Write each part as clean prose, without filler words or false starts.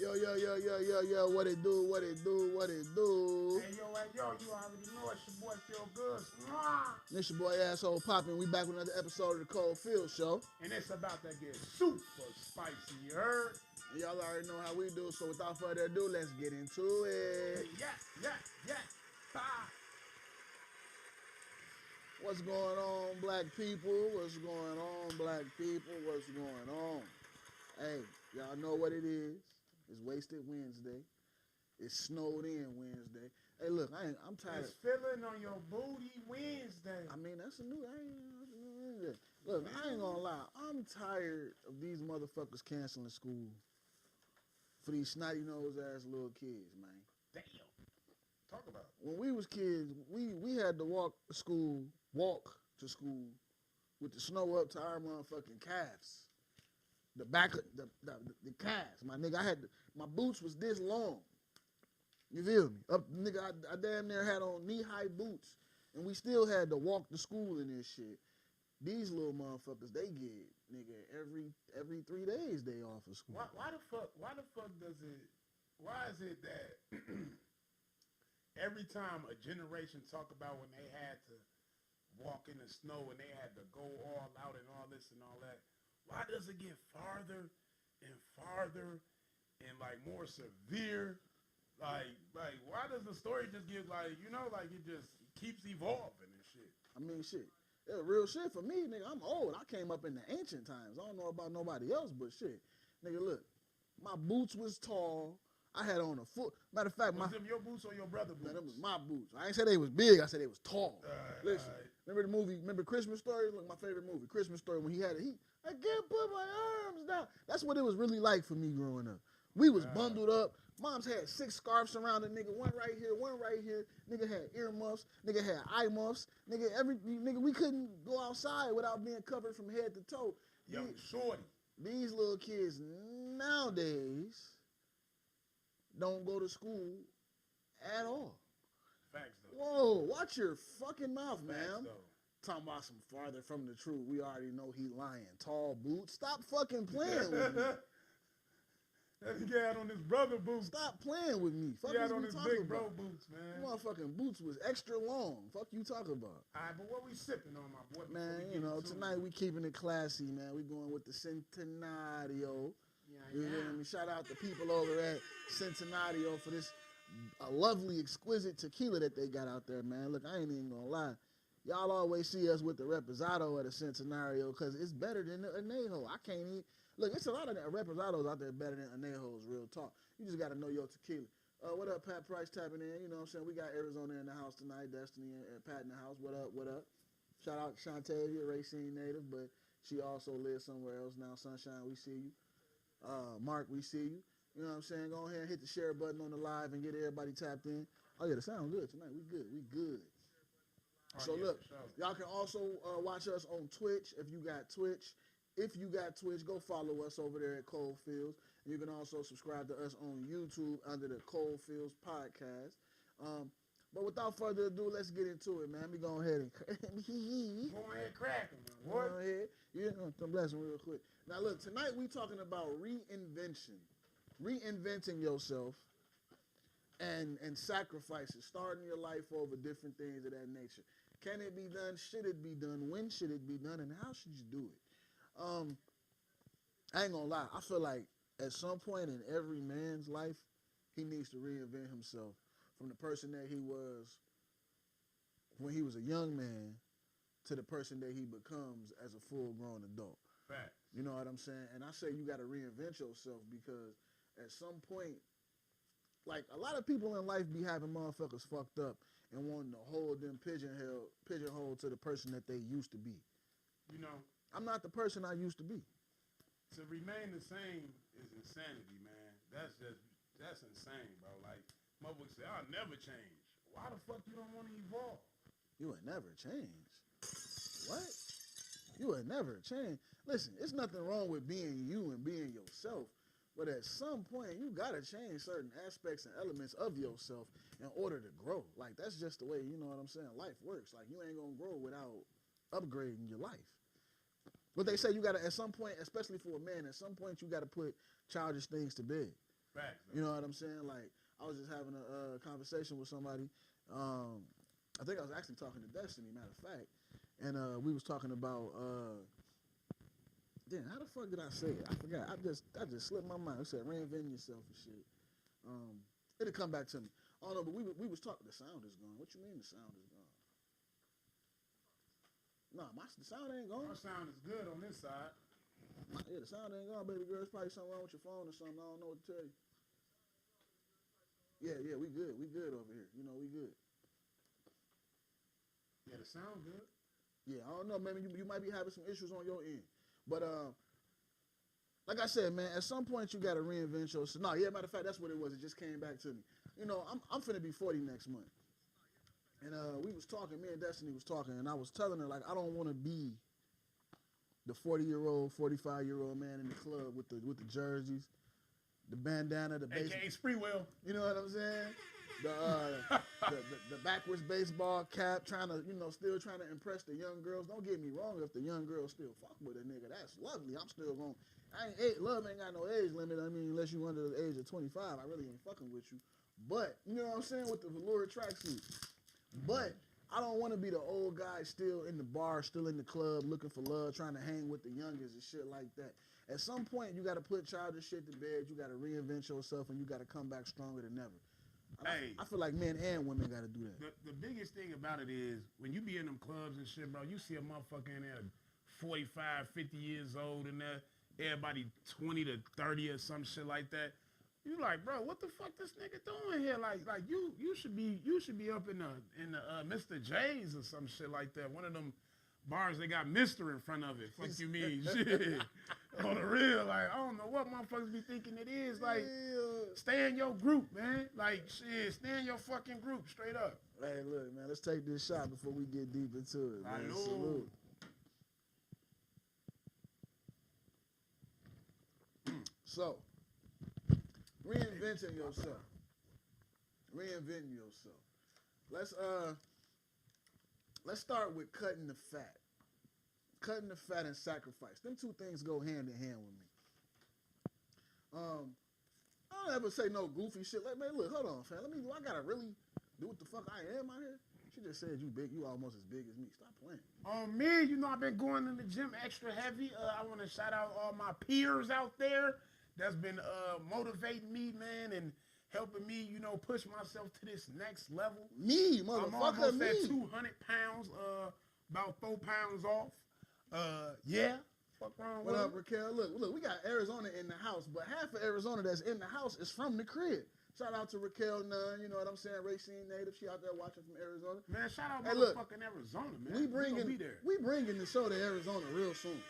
Yo, what it do, what it do, what it do? Hey, yo, you already know it's your boy Feel Good. Mwah! This your boy Asshole Poppin'. We back with another episode of the Cold Field Show. And it's about to get super spicy, you heard? And y'all already know how we do, so without further ado, let's get into it. Yeah. Bye. What's going on, black people? What's going on, black people? What's going on? Hey, y'all know what it is. It's Wasted Wednesday. It's Snowed In Wednesday. Hey, look, I'm tired. It's feeling on your booty Wednesday. I mean, that's a new. Look, I ain't gonna lie. I'm tired of these motherfuckers canceling school for these snotty nose ass little kids, man. Damn. Talk about it. When we was kids, we had to walk to school with the snow up to our motherfucking calves. The back of the calves, my nigga. My boots was this long. You feel me? Nigga, I damn near had on knee-high boots, and we still had to walk to school in this shit. These little motherfuckers, they get, nigga, every 3 days they off of school. Why is it that every time a generation talk about when they had to walk in the snow and they had to go all out and all this and all that, why does it get farther and farther and like more severe? Like why does the story just get like it just keeps evolving and shit? I mean, shit. It's real shit for me, nigga. I'm old. I came up in the ancient times. I don't know about nobody else, but shit. Nigga, look. My boots was tall. I had on a foot. Matter of fact, was them your boots or your brother boots? Man, them was my boots. I ain't say they was big. I said they was tall. Listen, remember the movie? Remember Christmas Story? Look, my favorite movie, Christmas Story. When he had it, I can't put my arms down. That's what it was really like for me growing up. We was bundled up. Moms had 6 scarves around the nigga, one right here. Nigga had earmuffs. Nigga had eye muffs. Nigga, we couldn't go outside without being covered from head to toe. Yo, shorty. These little kids nowadays don't go to school at all. Facts though. Whoa, watch your fucking mouth, Facts, man. though. Talking about some farther from the truth. We already know he lying. Tall boots. Stop fucking playing with me. That he had on his brother boots. Stop playing with me. Fuck he had you on his talking big bro about? boots, man. Motherfucking boots was extra long. Fuck you talking about? All right, but what we sipping on, my boy? Man, you know, tonight we keeping it classy, man. We going with the Centenario. You hear me? Shout out the people over at Centenario for this lovely, exquisite tequila that they got out there, man. Look, I ain't even gonna lie. Y'all always see us with the Reposado at a Centenario because it's better than the Anejo. I can't even. Look, it's a lot of Reposados out there better than Anejos, real talk. You just got to know your tequila. What up, Pat Price tapping in? You know what I'm saying? We got Arizona in the house tonight, Destiny and Pat in the house. What up? Shout out to Shantavia, Racine native, but she also lives somewhere else now. Sunshine, we see you. Mark, we see you. You know what I'm saying? Go ahead and hit the share button on the live and get everybody tapped in. Oh, yeah, the sound good tonight. We good. So, look, y'all can also watch us on Twitch if you got Twitch. If you got Twitch, go follow us over there at Cold Fields. You can also subscribe to us on YouTube under the Cold Fields Podcast. But without further ado, let's get into it, man. We go ahead and crack them, man. What? Go ahead. Yeah, I'm blessing real quick. Now, look, tonight we talking about reinventing yourself and sacrifices, starting your life over different things of that nature. Can it be done? Should it be done? When should it be done? And how should you do it? I ain't gonna lie. I feel like at some point in every man's life, he needs to reinvent himself from the person that he was when he was a young man to the person that he becomes as a full-grown adult. Facts. You know what I'm saying? And I say you got to reinvent yourself because at some point, like a lot of people in life be having motherfuckers fucked up and wanting to hold them pigeonhole to the person that they used to be. You know, I'm not the person I used to be. To remain the same is insanity, man. That's insane, bro. Like, motherfuckers say, I'll never change. Why the fuck you don't want to evolve? You would never change. What? You would never change. Listen, it's nothing wrong with being you and being yourself, but at some point, you got to change certain aspects and elements of yourself in order to grow. Like, that's just the way, you know what I'm saying, life works. Like, you ain't going to grow without upgrading your life. But they say you got to, at some point, especially for a man, at some point you got to put childish things to bed. Facts. You know what I'm saying? Like, I was just having a conversation with somebody. I think I was actually talking to Destiny, matter of fact. And we was talking about, damn, how the fuck did I say it? I forgot. I just slipped my mind. I said reinventing yourself and shit. It'll come back to me. I don't know, but we was talking. The sound is gone. What you mean the sound is gone? Nah, the sound ain't gone. My sound is good on this side. Yeah, the sound ain't gone, baby girl. There's probably something wrong with your phone or something. I don't know what to tell you. Yeah, we good. We good over here. You know, we good. Yeah, the sound good. Yeah, I don't know, man. You might be having some issues on your end. But, like I said, man, at some point you got to reinvent yourself. No, yeah, matter of fact, that's what it was. It just came back to me. You know, I'm finna be 40 next month. And we was talking, me and Destiny was talking, and I was telling her, like, I don't want to be the 40-year-old, 45-year-old man in the club with the jerseys, the bandana, the baseball. AKA Spreewell. You know what I'm saying? The backwards baseball cap, still trying to impress the young girls. Don't get me wrong, if the young girls still fuck with a nigga, that's lovely. I'm still going. Love ain't got no age limit. I mean, unless you under the age of 25, I really ain't fucking with you. But you know what I'm saying, with the velour tracksuit. But I don't want to be the old guy still in the bar, still in the club, looking for love, trying to hang with the youngest and shit like that. At some point, you got to put childish shit to bed. You got to reinvent yourself, and you got to come back stronger than ever. I feel like men and women got to do that. The biggest thing about it is when you be in them clubs and shit, bro, you see a motherfucker in there 45, 50 years old and there, everybody 20 to 30 or some shit like that. You like, bro, what the fuck this nigga doing here? Like you should be up in the Mr. J's or some shit like that. One of them bars they got Mister in front of it. Fuck you mean shit. On the real, like I don't know what motherfuckers be thinking it is. Like stay in your group, man. Like shit, stay in your fucking group, straight up. Hey, look, man, let's take this shot before we get deep into it, man. Salute. So, reinventing yourself. Reinventing yourself. Let's start with cutting the fat. Cutting the fat and sacrifice. Them two things go hand in hand with me. I don't ever say no goofy shit. Like, man, look, hold on, fam. Do I gotta really do what the fuck I am out here? She just said you big. You almost as big as me. Stop playing. On me, you know, I've been going in the gym extra heavy. I want to shout out all my peers out there that's been motivating me, man, and helping me, you know, push myself to this next level. Me, motherfucker, I'm almost me. at 200 pounds, about 4 pounds off. Yeah. Fuck wrong with What up, Raquel? Look, we got Arizona in the house, but half of Arizona that's in the house is from the crib. Shout out to Raquel Nunn, you know what I'm saying? Racine native, she out there watching from Arizona. Man, shout out motherfucking Arizona, man. We bringing the show to Arizona real soon.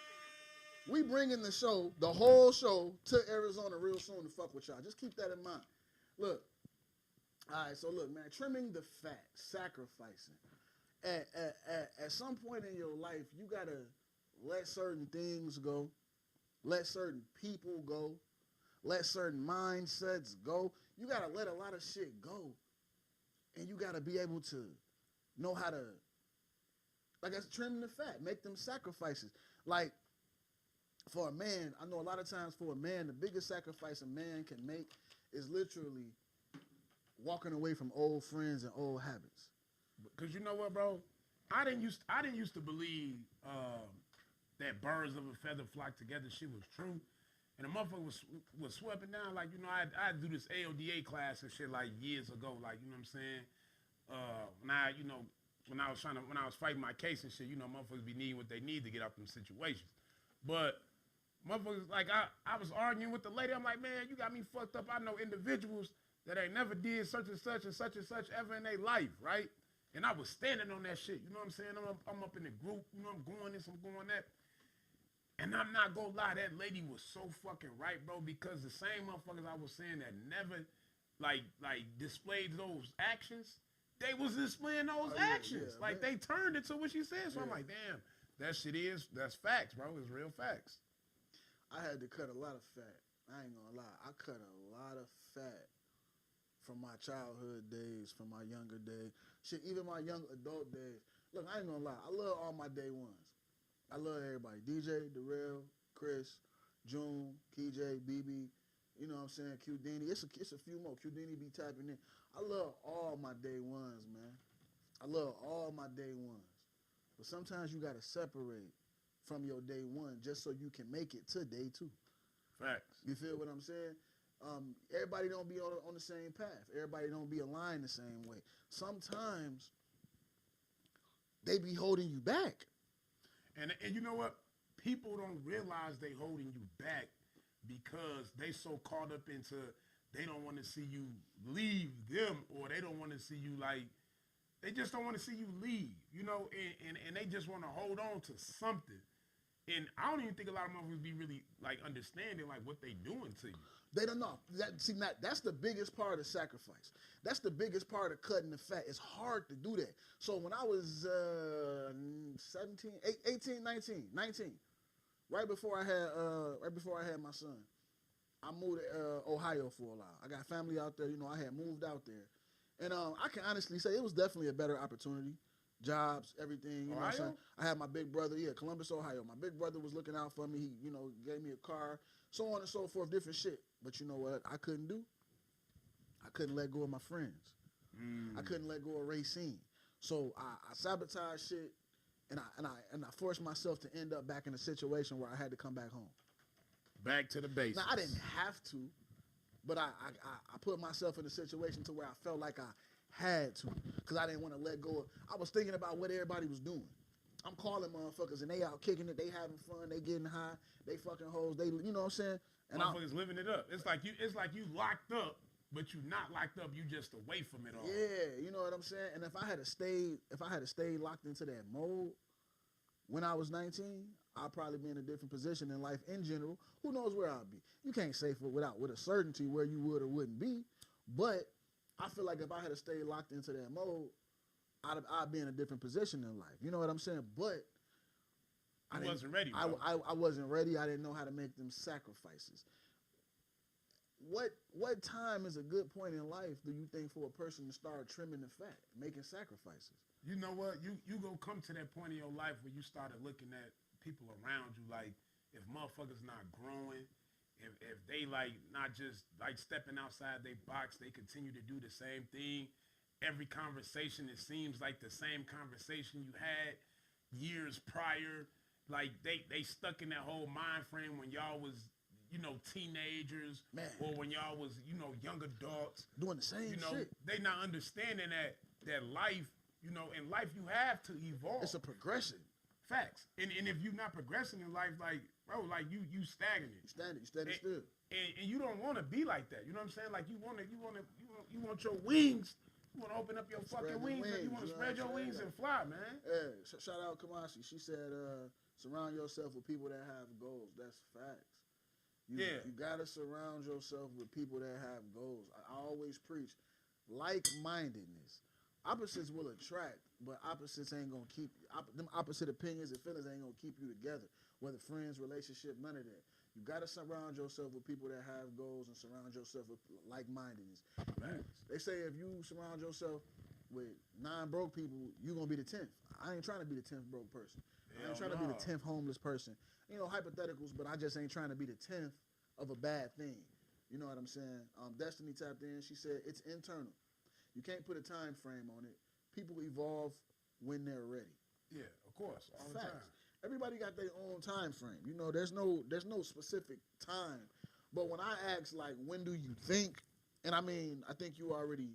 We bringing the whole show to Arizona real soon to fuck with y'all. Just keep that in mind. Look, all right, so look, man, trimming the fat, sacrificing. At some point in your life, you got to let certain things go, let certain people go, let certain mindsets go. You got to let a lot of shit go. And you got to be able to know how to, like, that's trimming the fat, make them sacrifices. Like, for a man, I know a lot of times for a man, the biggest sacrifice a man can make is literally walking away from old friends and old habits. Because you know what, bro? I didn't used to believe that birds of a feather flock together shit was true. And the motherfucker was sweeping down, like, you know, I'd do this AODA class and shit like years ago, like, you know what I'm saying? When I was fighting my case and shit, you know, motherfuckers be needing what they need to get out them situations. But motherfuckers, like, I was arguing with the lady. I'm like, man, you got me fucked up. I know individuals that ain't never did such and such ever in their life, right? And I was standing on that shit, you know what I'm saying? I'm up in the group, you know, I'm going this, I'm going that. And I'm not gonna lie, that lady was so fucking right, bro, because the same motherfuckers I was saying that never, like displayed those actions, they was displaying those actions. Yeah, like, man. They turned it to what she said. So I'm like, damn, that's facts, bro. It's real facts. I had to cut a lot of fat. I ain't gonna lie. I cut a lot of fat from my childhood days, from my younger days. Shit, even my young adult days. Look, I ain't gonna lie. I love all my day ones. I love everybody. DJ, Darrell, Chris, June, KJ, BB, You know what I'm saying? Qdini. It's a few more. Qdini be tapping in. I love all my day ones, man. I love all my day ones. But sometimes you gotta separate from your day one just so you can make it to day two. Facts. You feel what I'm saying? Everybody don't be on the same path. Everybody don't be aligned the same way. Sometimes they be holding you back. And you know what? People don't realize they holding you back because they so caught up into they don't want to see you leave them, or they don't want to see you like, they just don't want to see you leave, you know, and they just want to hold on to something. And I don't even think a lot of motherfuckers be really like understanding like what they doing to you. They don't know. That's the biggest part of sacrifice. That's the biggest part of cutting the fat. It's hard to do that. So when I was 17, 18, 19, right before I had my son, I moved to Ohio for a while. I got family out there. You know, I had moved out there. And I can honestly say it was definitely a better opportunity. Jobs, everything. You know what I'm saying? I had my big brother, Columbus, Ohio. My big brother was looking out for me. He, you know, gave me a car, so on and so forth, different shit. But you know what I couldn't do? I couldn't let go of my friends. I couldn't let go of Racine. So I sabotaged shit, and I forced myself to end up back in a situation where I had to come back home. Back to the basics. Now, I didn't have to, but I put myself in a situation to where I felt like I had to, because I didn't want to let go. I was thinking about what everybody was doing. I'm calling motherfuckers, and they out kicking it. They having fun. They getting high. They fucking hoes. They, you know what I'm saying? And motherfuckers living it up. It's like you locked up, but you not locked up. You just away from it all. Yeah, you know what I'm saying? And if I had to stay locked into that mode when I was 19, I'd probably be in a different position in life in general. Who knows where I'll be? You can't say with a certainty where you would or wouldn't be, but I feel like if I had to stay locked into that mode, I'd be in a different position in life. You know what I'm saying? But I wasn't ready. I wasn't ready. I didn't know how to make them sacrifices. What time is a good point in life do you think for a person to start trimming the fat, making sacrifices? You know what? You gonna come to that point in your life where you started looking at people around you like, if motherfuckers not growing, if they like not just like stepping outside their box, they continue to do the same thing. Every conversation, it seems like the same conversation you had years prior. Like they stuck in that whole mind frame when y'all was, you know, teenagers, man, or when y'all was, you know, young adults doing the same shit. They not understanding that life, you know, in life you have to evolve. It's a progression. Facts. And if you're not progressing in life, like, bro, like you stagnant. You standing still. And you don't want to be like that. You know what I'm saying? Like you want your wings. You want to open up your fucking wings. You want to spread your wings and fly, man. Yeah. Shout out Kamasi. She said, surround yourself with people that have goals. That's facts. You gotta surround yourself with people that have goals. I always preach like-mindedness. Opposites will attract, but opposites ain't gonna keep you. Them opposite opinions and feelings ain't gonna keep you together. Whether friends, relationship, none of that. You gotta surround yourself with people that have goals and surround yourself with like-mindedness. They say if you surround yourself with 9 broke people, you gonna be the 10th. I ain't trying to be the 10th broke person. I ain't trying to be the 10th homeless person. You know, hypotheticals, but I just ain't trying to be the 10th of a bad thing. You know what I'm saying? Destiny tapped in. She said it's internal. You can't put a time frame on it. People evolve when they're ready. Yeah, of course. All the time. Everybody got their own time frame. You know, there's no specific time. But when I ask, like, when do you think, and I mean, I think you already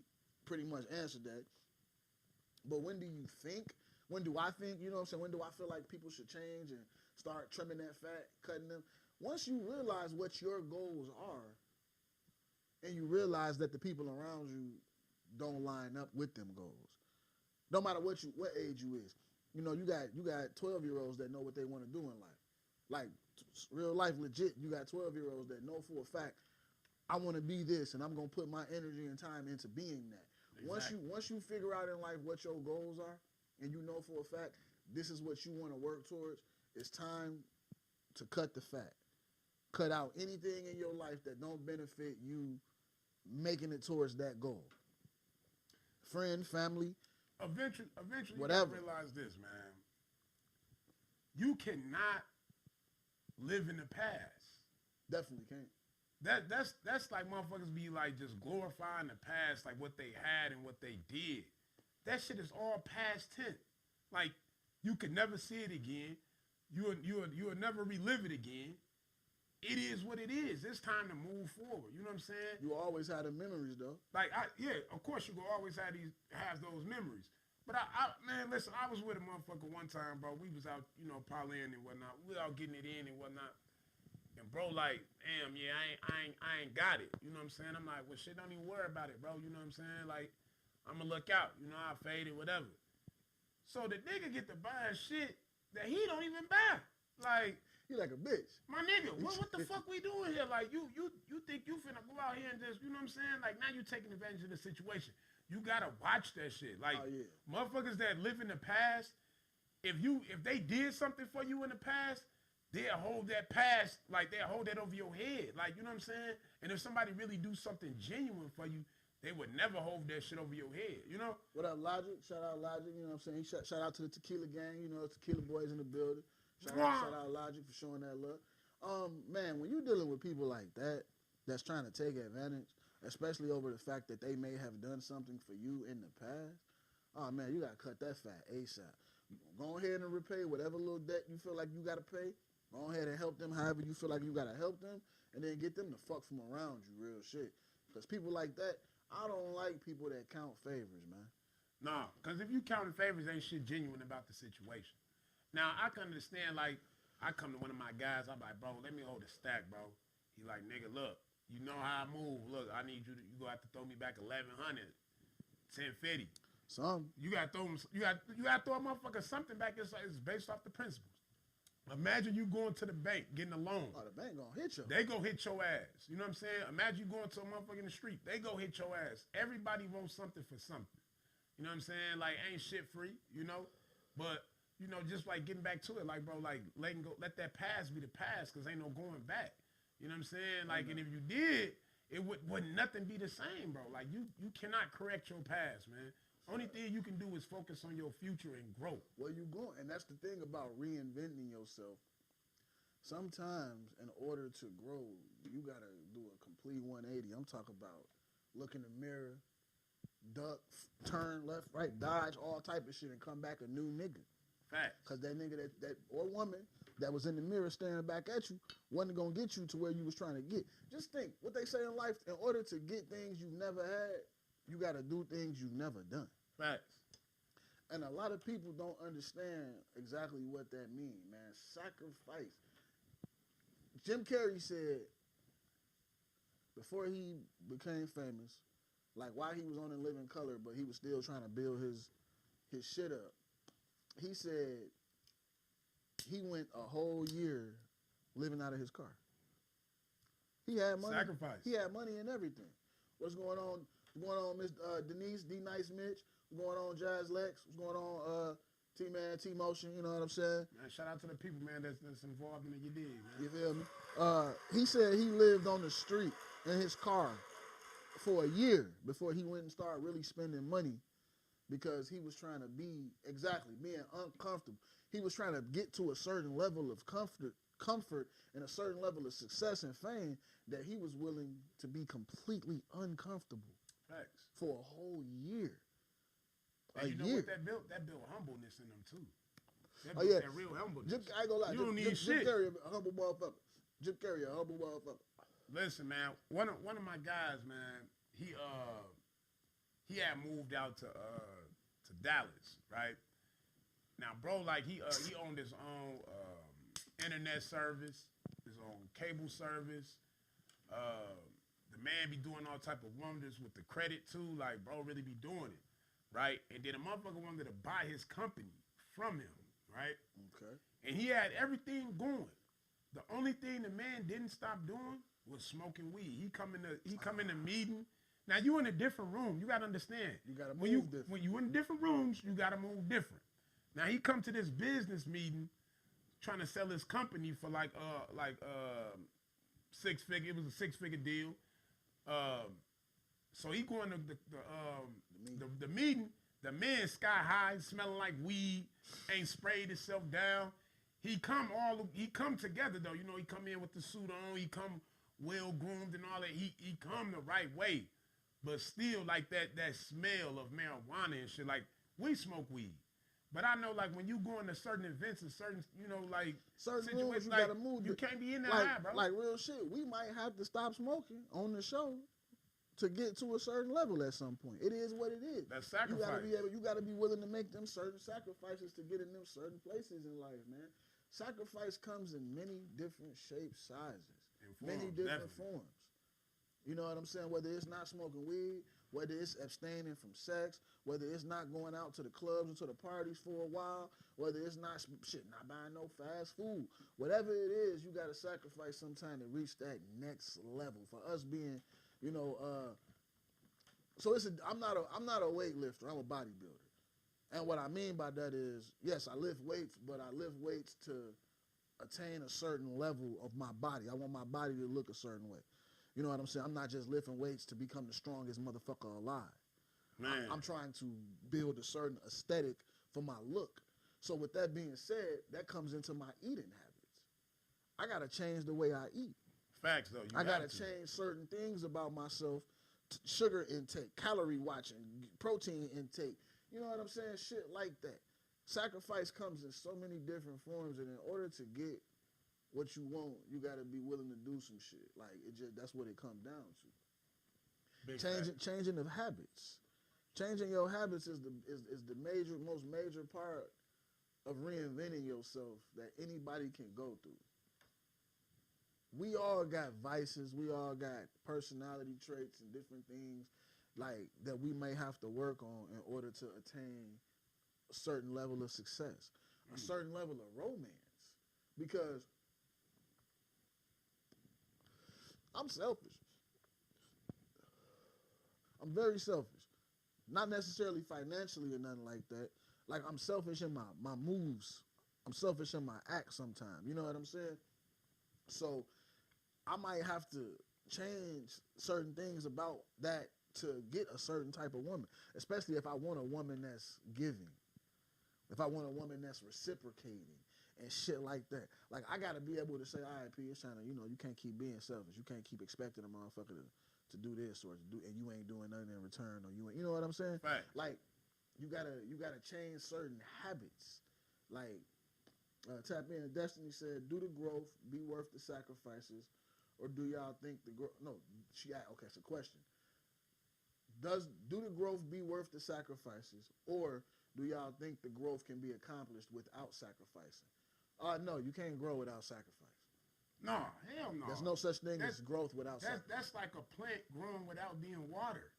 pretty much answered that. But when do you think? When do I think? You know what I'm saying? When do I feel like people should change and start trimming that fat, cutting them? Once you realize what your goals are, and you realize that the people around you don't line up with them goals, no matter what age you is. You know, you got 12-year-olds that know what they want to do in life. Like, real life legit, you got 12-year-olds that know for a fact, I want to be this, and I'm going to put my energy and time into being that. Exactly. Once you figure out in life what your goals are, and you know for a fact, this is what you want to work towards, it's time to cut the fat. Cut out anything in your life that don't benefit you making it towards that goal. Friend, family, Eventually, whatever. You realize this, man. You cannot live in the past. Definitely can't. that's like motherfuckers be like just glorifying the past, like what they had and what they did. That shit is all past tense. Like you could never see it again. You'll never relive it again. It is what it is. It's time to move forward. You know what I'm saying? You always had the memories though. Like yeah, of course you will always have those memories. But man, listen, I was with a motherfucker one time, bro. We was out, parlaying and whatnot. We all getting it in and whatnot. And bro, like, damn, yeah, I ain't got it. You know what I'm saying? I'm like, well, shit, don't even worry about it, bro. You know what I'm saying? Like, I'ma look out. I fade it, whatever. So the nigga get to buying shit that he don't even buy. Like, you like a bitch. My nigga, what the fuck we doing here? Like, you think you finna go out here and just, you know what I'm saying? Like, now you taking advantage of the situation. You gotta watch that shit. Like, motherfuckers that live in the past, if they did something for you in the past, they'll hold that past, like, they'll hold that over your head. Like, you know what I'm saying? And if somebody really do something genuine for you, they would never hold that shit over your head, you know? What up, Logic? Shout out Logic, you know what I'm saying? Shout out to the Tequila gang, Tequila boys in the building. Shout out Logic for showing that love. Man, when you're dealing with people like that, that's trying to take advantage, especially over the fact that they may have done something for you in the past, oh man, you gotta cut that fat ASAP. Go ahead and repay whatever little debt you feel like you gotta pay. Go ahead and help them however you feel like you gotta help them, and then get them to fuck from around you, real shit. Because people like that, I don't like people that count favors, man. Nah, because if you counting favors, ain't shit genuine about the situation. Now, I can understand, like, I come to one of my guys, I'm like, bro, let me hold a stack, bro. He like, nigga, look, you know how I move. Look, I need you gonna have to throw me back 1,100, 1050. Some. You gotta throw a motherfucker something back. It's based off the principles. Imagine you going to the bank, getting a loan. Oh, the bank gonna hit you. They go hit your ass. You know what I'm saying? Imagine you going to a motherfucker in the street. They go hit your ass. Everybody wants something for something. You know what I'm saying? Like, ain't shit free, But, just like getting back to it, like, bro, like, let that past be the past, because ain't no going back. You know what I'm saying? Like, and if you did, it wouldn't nothing be the same, bro. Like, you cannot correct your past, man. Only thing you can do is focus on your future and grow. Well, you go, and that's the thing about reinventing yourself. Sometimes, in order to grow, you gotta do a complete 180. I'm talking about look in the mirror, duck, turn left, right, dodge, all type of shit, and come back a new nigga. Facts. Because that nigga that or woman that was in the mirror staring back at you wasn't gonna get you to where you was trying to get. Just think what they say in life: in order to get things you've never had, you gotta do things you've never done. Facts. And a lot of people don't understand exactly what that means, man. Sacrifice. Jim Carrey said before he became famous, like while he was on In Living Color, but he was still trying to build his shit up. He said he went a whole year living out of his car. He had money. Sacrifice. He had money and everything. What's going on? What's going on, Miss Denise, D Nice Mitch? What's going on, Jazz Lex? What's going on, T-Man, T-Motion? You know what I'm saying? Man, shout out to the people, man, that's involved in it. You dig, man. You feel me? He said he lived on the street in his car for a year before he went and started really spending money, because he was trying to being uncomfortable. He was trying to get to a certain level of comfort and a certain level of success and fame that he was willing to be completely uncomfortable. Facts. For a whole year. And you know what that built? That built humbleness in them too. That built that real humbleness. I ain't gonna lie. You don't need shit. Jim Carrey, a humble motherfucker. Jim Carrey, a humble motherfucker. Listen, man. One of my guys, man. He had moved out to Dallas, right? Now, bro, like he owned his own internet service, his own cable service. The man be doing all type of wonders with the credit too. Like, bro, really be doing it, right? And then a motherfucker wanted to buy his company from him, right? Okay. And he had everything going. The only thing the man didn't stop doing was smoking weed. He come in the meeting. Now you in a different room. You gotta understand. You gotta move different. When you in different rooms, you gotta move different. Now he come to this business meeting, trying to sell his company for like 6 figure. It was a 6-figure deal. So he going to the meeting. The man sky high, smelling like weed, ain't sprayed himself down. He come together though. You know, he come in with the suit on. He come well groomed and all that. He come the right way, but still like that smell of marijuana and shit. Like we smoke weed, but I know like when you go into certain events and certain like certain situations, rooms, you like, gotta move. You can't be in that like, high, bro. Like real shit. We might have to stop smoking on the show to get to a certain level at some point. It is what it is. That's sacrifice. You gotta be willing to make them certain sacrifices to get in them certain places in life, man. Sacrifice comes in many different shapes, sizes, many different forms. You know what I'm saying? Whether it's not smoking weed, whether it's abstaining from sex, whether it's not going out to the clubs or to the parties for a while, whether it's not not buying no fast food, whatever it is, you got to sacrifice sometime to reach that next level. For us being, so I'm not a weightlifter. I'm a bodybuilder, and what I mean by that is, yes, I lift weights, but I lift weights to attain a certain level of my body. I want my body to look a certain way. You know what I'm saying? I'm not just lifting weights to become the strongest motherfucker alive. Man. I'm trying to build a certain aesthetic for my look. So with that being said, that comes into my eating habits. I got to change the way I eat. Facts, though. I got to change certain things about myself. Sugar intake, calorie watching, protein intake. You know what I'm saying? Shit like that. Sacrifice comes in so many different forms, and in order to get what you want, you got to be willing to do some shit. Like that's what it comes down to. Changing of habits. Changing your habits is the most major part of reinventing yourself that anybody can go through. We all got vices. We all got personality traits and different things like that we may have to work on in order to attain a certain level of success, a certain level of romance. Because I'm selfish. I'm very selfish. Not necessarily financially or nothing like that. Like I'm selfish in my moves. I'm selfish in my act sometimes. You know what I'm saying? So I might have to change certain things about that to get a certain type of woman, especially if I want a woman that's giving, if I want a woman that's reciprocating and shit like that. Like I gotta be able to say, all right, P, it's trying to, you can't keep being selfish. You can't keep expecting a motherfucker to do this or to do, and you ain't doing nothing in return, or you know what I'm saying? Right. Like you gotta change certain habits. Like Tap In Destiny said, do the growth be worth the sacrifices, or do y'all think the growth? No, okay. It's a question. Do the growth be worth the sacrifices, or do y'all think the growth can be accomplished without sacrificing? No, you can't grow without sacrifice. No, hell no. There's no such thing as growth without sacrifice. That's like a plant growing without being watered.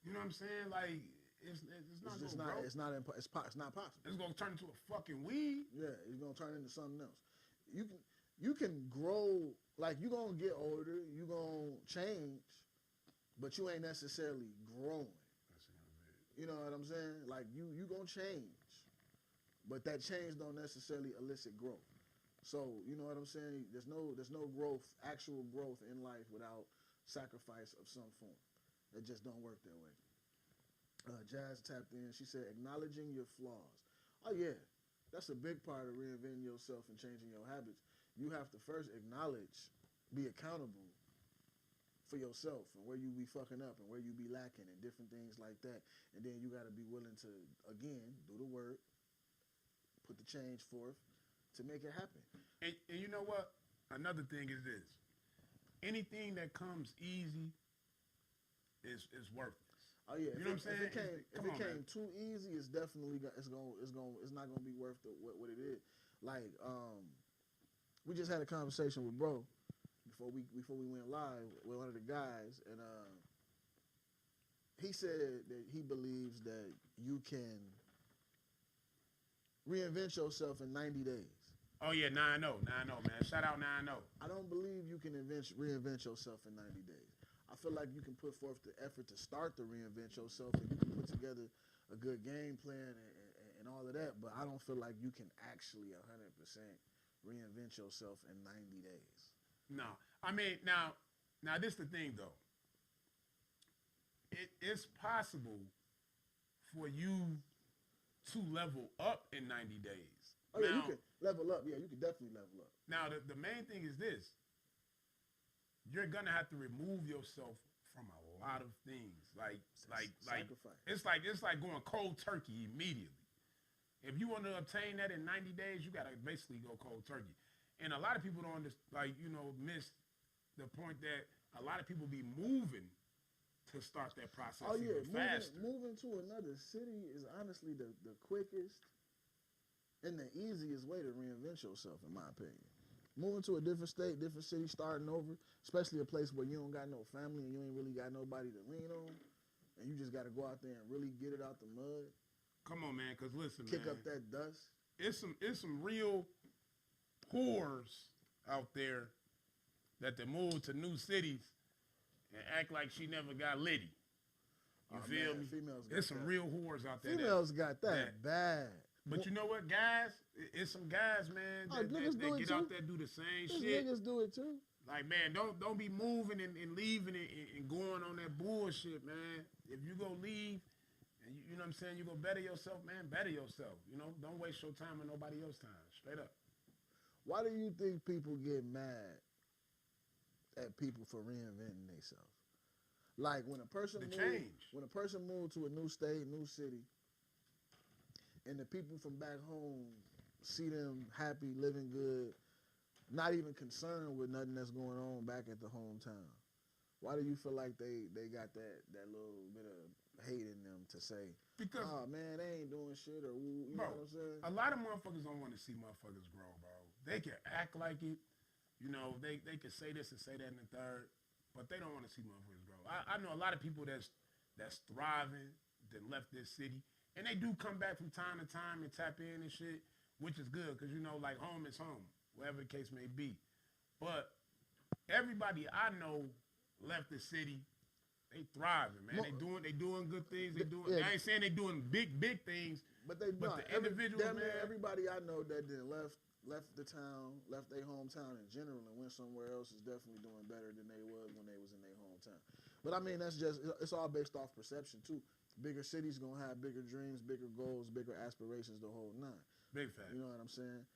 You know what I'm saying? Like it's not possible. It's not possible. It's gonna turn into a fucking weed. Yeah, it's gonna turn into something else. You can grow, like you gonna get older, you gonna change, but you ain't necessarily growing. You know what I'm saying? Like you gonna change, but that change don't necessarily elicit growth. So you know what I'm saying? There's no growth, actual growth in life without sacrifice of some form. It just don't work that way. Jazz tapped in. She said, acknowledging your flaws. Oh yeah, that's a big part of reinventing yourself and changing your habits. You have to first acknowledge, be accountable for yourself and where you be fucking up and where you be lacking and different things like that. And then you got to be willing to, again, do the work, put the change forth to make it happen. And you know what? Another thing is this. Anything that comes easy is worthless. Oh yeah, you know what I'm saying? If it came too easy, it's definitely not gonna be worth what it is. Like we just had a conversation with bro before we went live with one of the guys, and he said that he believes that you can reinvent yourself in 90 days. Oh yeah, 9-0, man. Shout out 9-0. I don't believe you can reinvent yourself in 90 days. I feel like you can put forth the effort to start to reinvent yourself, and you can put together a good game plan and all of that, but I don't feel like you can actually 100% reinvent yourself in 90 days. No. I mean, now this is the thing, though. It's possible for you to level up in 90 days. Oh, yeah, you can level up. Yeah, you can definitely level up. Now, the main thing is this. you're gonna have to remove yourself from a lot of things. Like Sacrifice. it's like going cold turkey immediately. If you want to obtain that in 90 days, you gotta basically go cold turkey. And a lot of people don't miss the point that a lot of people be moving to start that process even faster. Moving to another city is honestly the quickest and the easiest way to reinvent yourself, in my opinion. Moving to a different state, different city, starting over, especially a place where you don't got no family and you ain't really got nobody to lean on, and you just got to go out there and really get it out the mud. Come on, man, because listen, kick up that dust. It's some real whores out there that they move to new cities and act like she never got litty. You feel me? There's some real whores out there. Females got that bad. But you know what, guys? It's some guys, man, that get out there do the same shit. Niggas do it too. Like, man, don't be moving and leaving and going on that bullshit, man. If you go leave, and you know what I'm saying, you go better yourself, man, better yourself. You know, don't waste your time and nobody else's time. Straight up. Why do you think people get mad at people for reinventing themselves? Like when a person moved to a new state, new city, and the people from back home see them happy, living good, not even concerned with nothing that's going on back at the hometown. Why do you feel like they got that little bit of hate in them to say, because, oh man, they ain't doing shit, or you know what I'm saying? A lot of motherfuckers don't want to see motherfuckers grow, bro. They can act like it, you know, they can say this and say that in the third, but they don't want to see motherfuckers grow. I know a lot of people that's thriving, that left this city, and they do come back from time to time and tap in and shit, which is good, because, you know, like, home is home, whatever the case may be. But everybody I know left the city, they thriving, man. They doing good things. I ain't saying they doing big things, but the individuals, man. Everybody I know that then left the town, left their hometown in general, and went somewhere else is definitely doing better than they was when they was in their hometown. But I mean, it's all based off perception too. Bigger cities gonna have bigger dreams, bigger goals, bigger aspirations, the whole nine. Big fact. You know what I'm saying?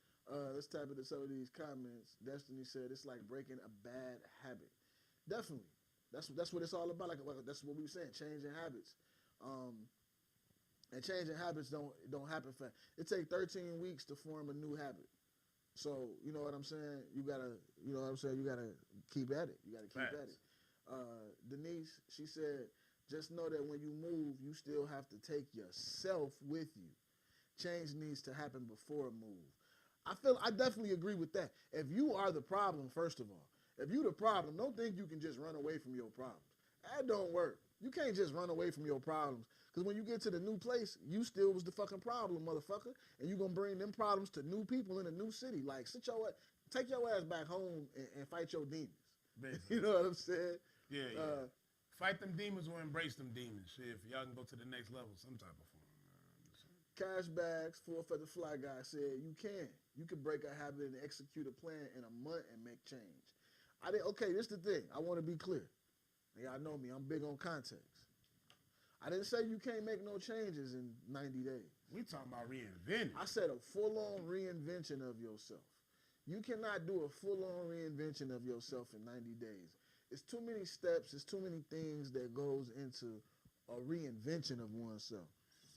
Let's tap into some of these comments. Destiny said it's like breaking a bad habit. Definitely. That's what it's all about. Like that's what we were saying, changing habits. And changing habits don't happen fast. It takes 13 weeks to form a new habit. So, you know what I'm saying? You gotta keep at it. You gotta keep at it. Denise, she said, just know that when you move, you still have to take yourself with you. Change needs to happen before a move. I definitely agree with that. If you are the problem, first of all, if you the problem, don't think you can just run away from your problems. That don't work. You can't just run away from your problems. Because when you get to the new place, you still was the fucking problem, motherfucker. And you going to bring them problems to new people in a new city. Like, take your ass back home and fight your demons. Basically. You know what I'm saying? Yeah. Fight them demons or embrace them demons. Shit, if y'all can go to the next level, some type of form. Cash Bags, Four Feather Fly Guy said, you can. You can break a habit and execute a plan in a month and make change. Okay, this is the thing. I want to be clear. Y'all know me. I'm big on context. I didn't say you can't make no changes in 90 days. We talking about reinventing. I said a full-on reinvention of yourself. You cannot do a full-on reinvention of yourself in 90 days. It's too many steps. It's too many things that goes into a reinvention of oneself.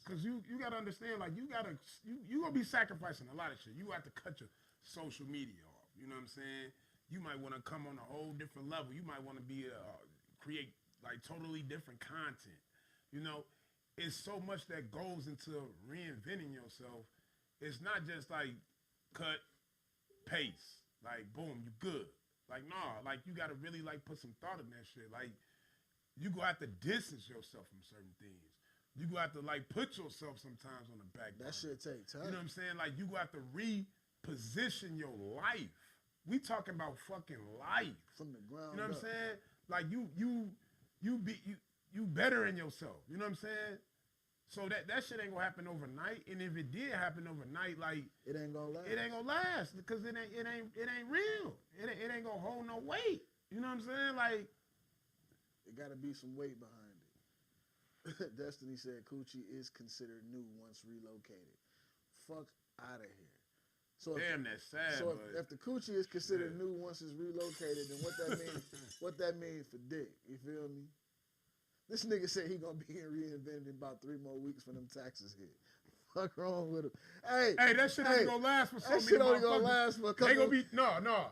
Because you got to understand, like, you going to be sacrificing a lot of shit. You have to cut your social media off. You know what I'm saying? You might want to come on a whole different level. You might want to create, like, totally different content. You know, it's so much that goes into reinventing yourself. It's not just, like, cut, paste. Like, boom, you good. Like, nah, like, you got to really, like, put some thought in that shit. Like, you going to have to distance yourself from certain things. You going to have to, like, put yourself sometimes on the back burner. That shit take time. You know what I'm saying? Like, you going to have to reposition your life. We talking about fucking life. From the ground up. You know what I'm saying? Like, you better in yourself. You know what I'm saying? So that shit ain't gonna happen overnight. And if it did happen overnight, like, it ain't gonna last. It ain't gonna last because it ain't real. It ain't gonna hold no weight. You know what I'm saying? Like, it gotta be some weight behind it. Destiny said Coochie is considered new once relocated. Fuck out of here. So damn, that's sad. So if the coochie is considered new once it's relocated, then what that means for dick? You feel me? This nigga said he gonna be reinvented in about 3 more weeks when them taxes hit. Fuck wrong with him? Hey, that shit only gonna last for so many motherfuckers. That shit only gonna last for a couple. They gonna be no.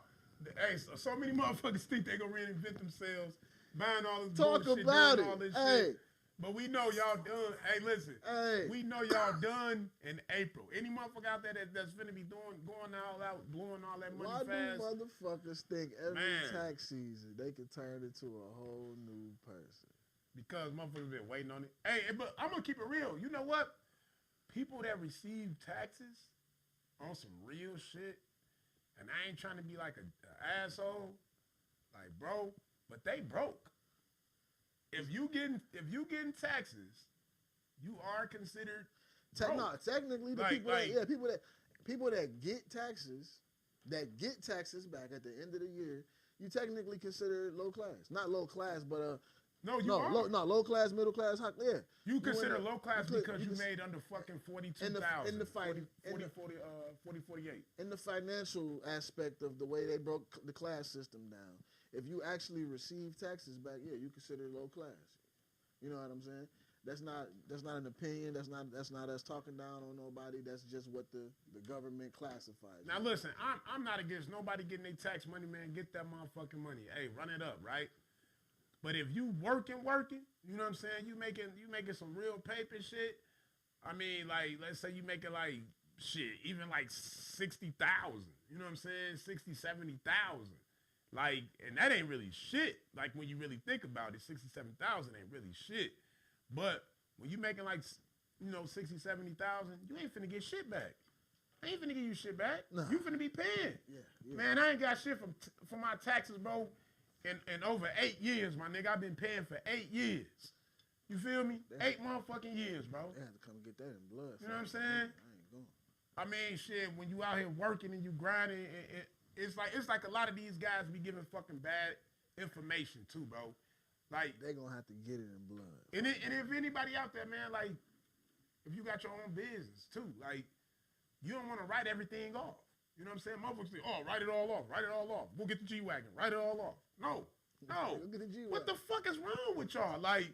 Hey, so many motherfuckers think they gonna reinvent themselves, buying all this talk bullshit, about doing it. all this hey. shit. But we know y'all done. Hey, listen. Hey. We know y'all done in April. Any motherfucker out there that's finna be going all out, blowing all that money fast. Why do motherfuckers think every tax season they can turn into a whole new person? Because motherfuckers been waiting on it. Hey, but I'm gonna keep it real. You know what? People that receive taxes on some real shit, and I ain't trying to be like an asshole, like bro, but they broke. If you getting taxes, you are considered broke. No, technically the people that get taxes back at the end of the year, you technically consider low class. Not low class, but low class, middle class, high, yeah. You consider low class because you made under fucking 42,000. In the 48. In the financial aspect of the way they broke the class system down. If you actually receive taxes back, yeah, you consider low class. You know what I'm saying? That's not an opinion. That's not us talking down on nobody. That's just what the government classifies. Now listen, I'm not against nobody getting their tax money, man. Get that motherfucking money. Hey, run it up, right? But if you working, you know what I'm saying? You making some real paper shit. I mean, like, let's say you making like shit, even like 60,000. You know what I'm saying? 60, 70,000. Like, and that ain't really shit. Like, when you really think about it, 67,000 ain't really shit. But when you making like, 60, 70,000, you ain't finna get shit back. I ain't finna give you shit back. No. You finna be paying. Yeah. Man, I ain't got shit from my taxes, bro, in over 8 years, my nigga. I've been paying for 8 years. You feel me? 8 motherfucking years, bro. They had to come get that in blood. You know what I'm saying? I ain't going. I mean, shit, when you out here working and you grinding, it's like a lot of these guys be giving fucking bad information too, bro. Like, they gonna have to get it in blood. And if anybody out there, man, like, if you got your own business too, like, you don't want to write everything off. You know what I'm saying? Motherfuckers say, oh, write it all off. Go get the G-Wagon. Write it all off. No. Go get the G-Wagon. What the fuck is wrong with y'all? Like,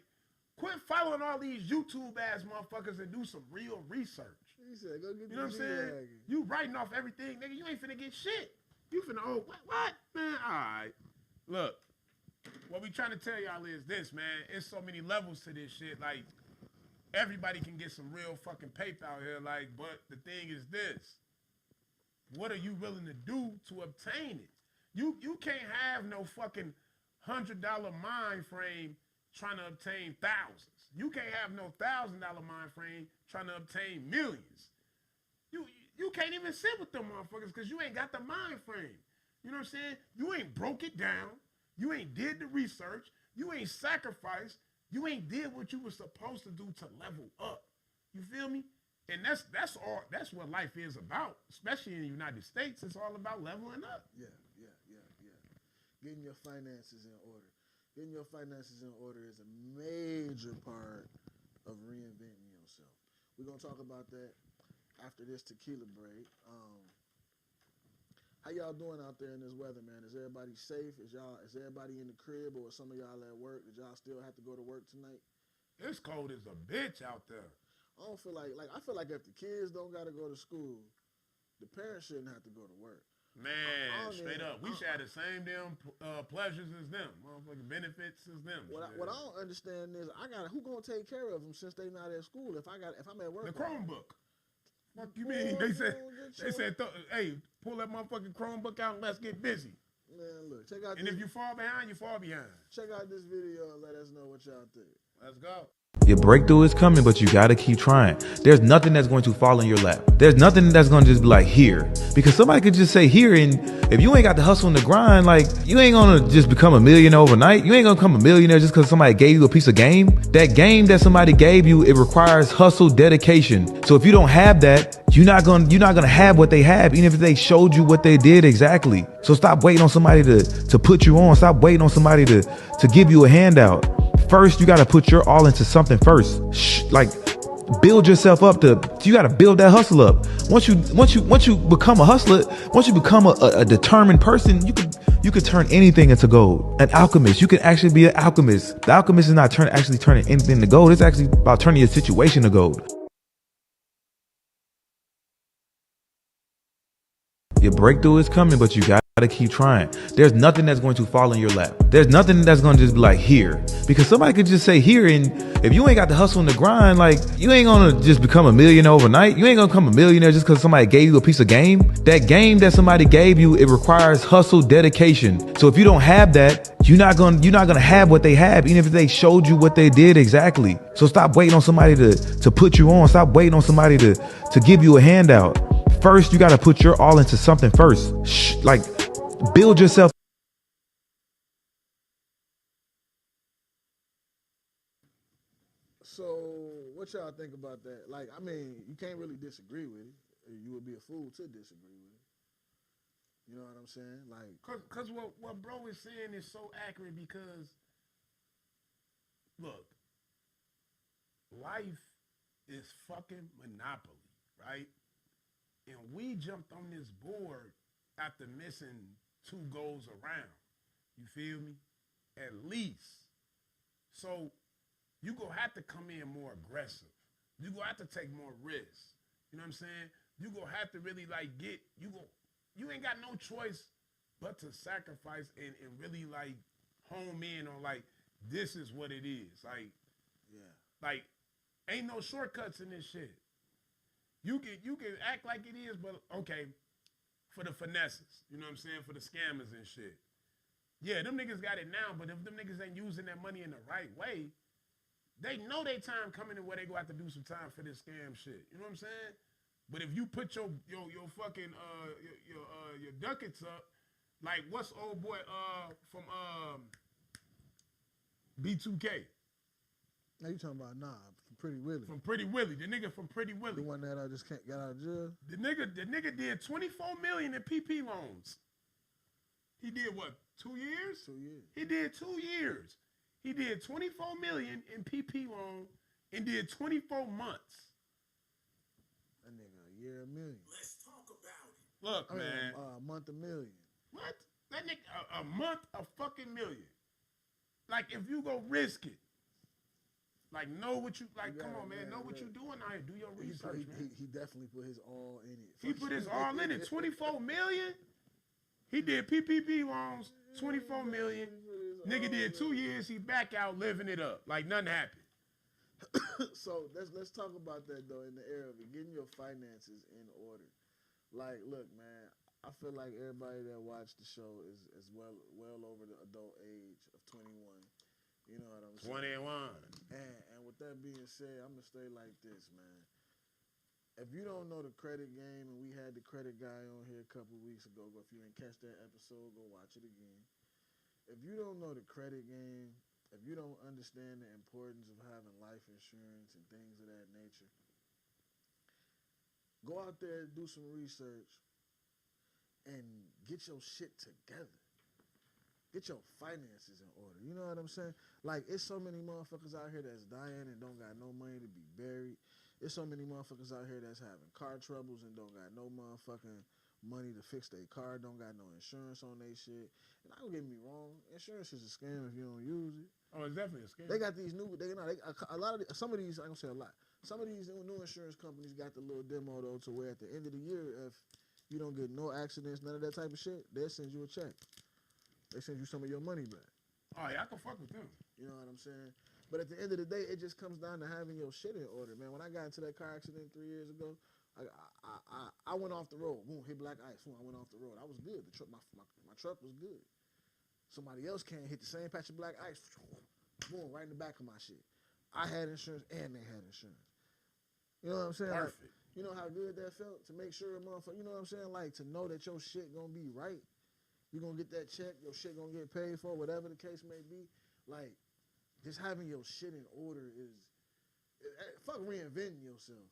quit following all these YouTube-ass motherfuckers and do some real research. He said, go get you know what I'm saying? You writing off everything, nigga. You ain't finna get shit. You finna, what? Man, all right. Look, what we trying to tell y'all is this, man. It's so many levels to this shit. Like, everybody can get some real fucking paper out here. Like, but the thing is this. What are you willing to do to obtain it? You can't have no fucking $100 mind frame trying to obtain thousands. You can't have no $1,000 mind frame trying to obtain millions. You can't even sit with them motherfuckers because you ain't got the mind frame. You know what I'm saying? You ain't broke it down. You ain't did the research. You ain't sacrificed. You ain't did what you were supposed to do to level up. You feel me? And that's what life is about, especially in the United States. It's all about leveling up. Yeah. Getting your finances in order. Getting your finances in order is a major part of reinventing yourself. We're going to talk about that after this tequila break. How y'all doing out there in this weather, man? Is everybody safe? Is everybody in the crib, or some of y'all at work? Did y'all still have to go to work tonight? It's cold as a bitch out there. I don't feel like I feel like if the kids don't got to go to school, the parents shouldn't have to go to work. Man, straight up. We should have the same damn pleasures as them. Motherfucking benefits as them. What I don't understand is who gonna take care of them since they not at school if I'm at work? The Chromebook. Fuck you mean? They said, hey, pull that motherfucking Chromebook out and let's get busy. Man, look, check out and if you fall behind, you fall behind. Check out this video and let us know what y'all think. Let's go. Your breakthrough is coming, but you gotta keep trying. There's nothing that's going to fall in your lap. There's nothing that's going to just be like here. Because somebody could just say here, and if you ain't got the hustle and the grind, like, you ain't gonna just become a millionaire overnight. You ain't gonna become a millionaire just because somebody gave you a piece of game. That game that somebody gave you, it requires hustle, dedication. So if you don't have that, you're not gonna have what they have, even if they showed you what they did exactly. So stop waiting on somebody to put you on. Stop waiting on somebody to give you a handout. First, you got to put your all into something first. Like, build yourself up you got to build that hustle up. Once you become a hustler, once you become a determined person, you could turn anything into gold. An alchemist, you can actually be an alchemist. The alchemist is not actually turning anything to gold. It's actually about turning your situation to gold. Your breakthrough is coming, but you gotta keep trying. There's nothing that's going to fall in your lap. There's nothing that's going to just be like here, because somebody could just say here, and if you ain't got the hustle and the grind, like you ain't gonna just become a millionaire overnight. You ain't gonna become a millionaire just because somebody gave you a piece of game. That game that somebody gave you, it requires hustle, dedication. So if you don't have that, you're not gonna have what they have, even if they showed you what they did exactly. So stop waiting on somebody to put you on. Stop waiting on somebody to give you a handout. First, you got to put your all into something first. Like, build yourself. So, what y'all think about that? Like, I mean, you can't really disagree with it. You would be a fool to disagree with it. You know what I'm saying? Like, cause what bro is saying is so accurate because, look, life is fucking Monopoly, right? And we jumped on this board after missing 2 goals around. You feel me? At least. So you gonna have to come in more aggressive. You gonna have to take more risks. You know what I'm saying? You gonna have to really like you ain't got no choice but to sacrifice and really like home in on like this is what it is. Like, yeah. Like, ain't no shortcuts in this shit. You can act like it is, but okay, for the finesses, you know what I'm saying, for the scammers and shit. Yeah, them niggas got it now, but if them niggas ain't using that money in the right way, they know they time coming and where they go have to do some time for this scam shit. You know what I'm saying? But if you put your fucking your ducats up, like what's old boy from B2K? Now you talking about Pretty Willie. From Pretty Willie, the nigga from Pretty Willie. The one that I just got out of jail. The nigga did 24 million in PP loans. He did what? 2 years? 2 years. He did 2 years. He did 24 million in PP loan and did 24 months. That nigga a year $1 million. Let's talk about it. Look, man. A month $1 million. What? That nigga a month a fucking million. Like if you go risk it. Like, know what you, like, come on, man. Know what you doing out here. Do your research, man. He definitely put his all in it. He put his all in it. 24 million? He did PPP loans, 24 million. Nigga did 2 years. He back out living it up. Like, nothing happened. So, let's talk about that, though, in the era of it. Getting your finances in order. Like, look, man. I feel like everybody that watched the show is well over the adult age of 21. You know what I'm saying? 21. And with that being said, I'm going to stay like this, man. If you don't know the credit game, and we had the credit guy on here a couple weeks ago, but if you didn't catch that episode, go watch it again. If you don't know the credit game, if you don't understand the importance of having life insurance and things of that nature, go out there and do some research and get your shit together. Get your finances in order. You know what I'm saying? Like, it's so many motherfuckers out here that's dying and don't got no money to be buried. There's so many motherfuckers out here that's having car troubles and don't got no motherfucking money to fix their car, don't got no insurance on their shit. And don't get me wrong, insurance is a scam if you don't use it. Oh, it's definitely a scam. They got these new, a lot of, some of these, I don't say a lot, some of these new insurance companies got the little demo, though, to where at the end of the year, if you don't get no accidents, none of that type of shit, they'll send you a check. They send you some of your money back. Oh, yeah, I can fuck with them. You know what I'm saying? But at the end of the day, it just comes down to having your shit in order, man. When I got into that car accident 3 years ago, I went off the road. Boom, hit black ice. Boom, I went off the road. I was good. The truck, my truck was good. Somebody else came, hit the same patch of black ice. Boom, right in the back of my shit. I had insurance and they had insurance. You know what I'm saying? Perfect. Like, you know how good that felt? To make sure a motherfucker, you know what I'm saying? Like, to know that your shit gonna be right. You're going to get that check, your shit going to get paid for, whatever the case may be. Like, just having your shit in order is, fuck reinventing yourself.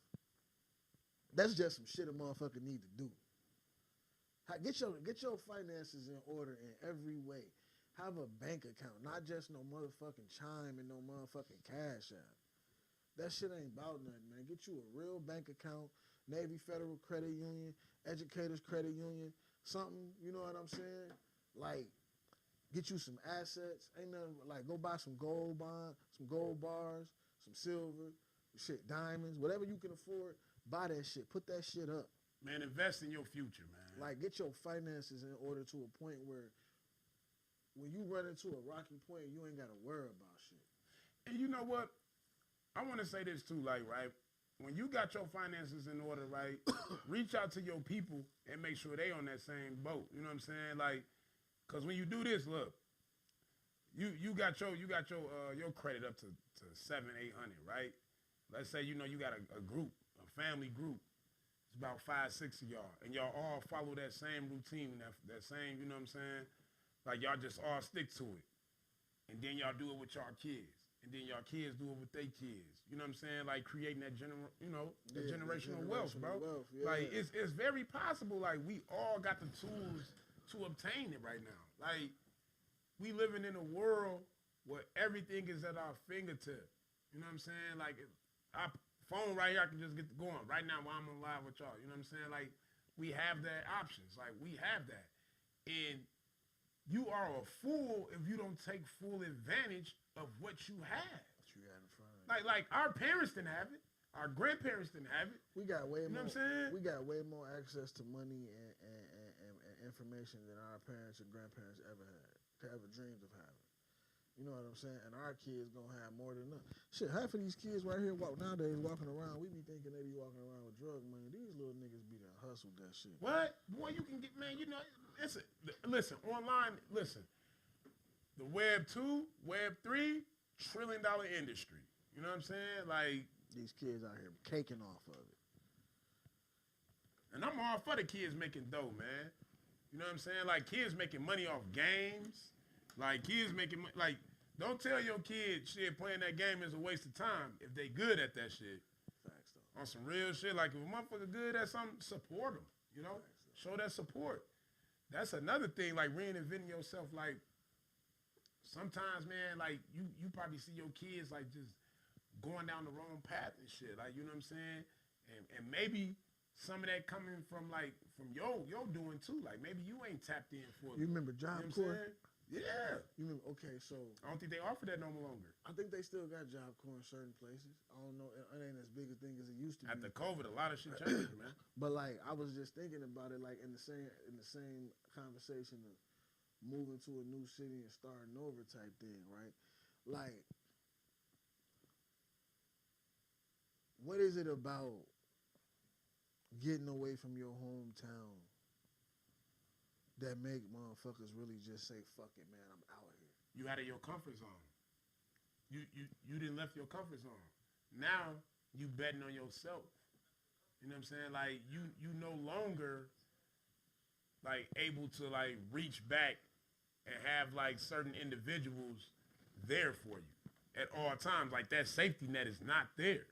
That's just some shit a motherfucker need to do. Get your finances in order in every way. Have a bank account, not just no motherfucking Chime and no motherfucking Cash App. That shit ain't about nothing, man. Get you a real bank account, Navy Federal Credit Union, Educators Credit Union, something, you know what I'm saying? Like, get you some assets. Ain't nothing, like, go buy some gold bond, some gold bars, some silver, shit, diamonds, whatever you can afford, buy that shit. Put that shit up. Man, invest in your future, man. Like, get your finances in order to a point where when you run into a rocky point, you ain't got to worry about shit. And you know what? I want to say this too, like, right? When you got your finances in order, right, reach out to your people and make sure they on that same boat. You know what I'm saying? Like, because when you do this, look, you got your credit up to 700-800, right? Let's say, you know, you got a group, a family group. It's about 5-6 of y'all, and y'all all follow that same routine, that same, you know what I'm saying? Like, y'all just all stick to it. And then y'all do it with y'all kids. And then y'all kids do it with their kids. You know what I'm saying? Like, creating that generational wealth, bro. Yeah. Like, it's very possible. Like, we all got the tools to obtain it right now. Like, we living in a world where everything is at our fingertip. You know what I'm saying? Like, our phone right here, I can just get going right now while I'm on live with y'all. You know what I'm saying? Like, we have that options. Like, we have that. And you are a fool if you don't take full advantage of what you have. What you got in front of you. Like our parents didn't have it. Our grandparents didn't have it. We got way You know more. what I'm saying? We got way more access to money and information than our parents and grandparents ever dreamed of having. You know what I'm saying? And our kids gonna have more than us. Shit, half of these kids right here nowadays walking around, we be thinking they be walking around with drug money. These little niggas be done hustled that shit. What? Boy, you can get, man, you know, listen, online, listen. The Web 2, Web 3, $1 trillion industry. You know what I'm saying? Like, these kids out here caking off of it. And I'm all for the kids making dough, man. You know what I'm saying? Like, kids making money off games. Like, kids making money. Like, don't tell your kids shit playing that game is a waste of time if they good at that shit. Facts, though. On some real shit. Like, if a motherfucker good at something, support them. You know? Facts, show that support. That's another thing, like, reinventing yourself. Like, sometimes, man, like, you probably see your kids, like, just going down the wrong path and shit. Like, you know what I'm saying? And maybe some of that coming from, like, from your doing, too. Like, maybe you ain't tapped in for it. You remember Job You know what I'm Corps? saying? Yeah. You remember, okay, so I don't think they offer that no longer. I think they still got Job Corps in certain places. I don't know. It ain't as big a thing as it used to be. After COVID, a lot of shit changed, man. But like, I was just thinking about it, like in the same conversation of moving to a new city and starting over type thing, right? Like, what is it about getting away from your hometown that make motherfuckers really just say, fuck it, man, I'm out here? You out of your comfort zone. You didn't left your comfort zone. Now you betting on yourself. You know what I'm saying? Like, you no longer like able to like reach back and have like certain individuals there for you at all times. Like, that safety net is not there.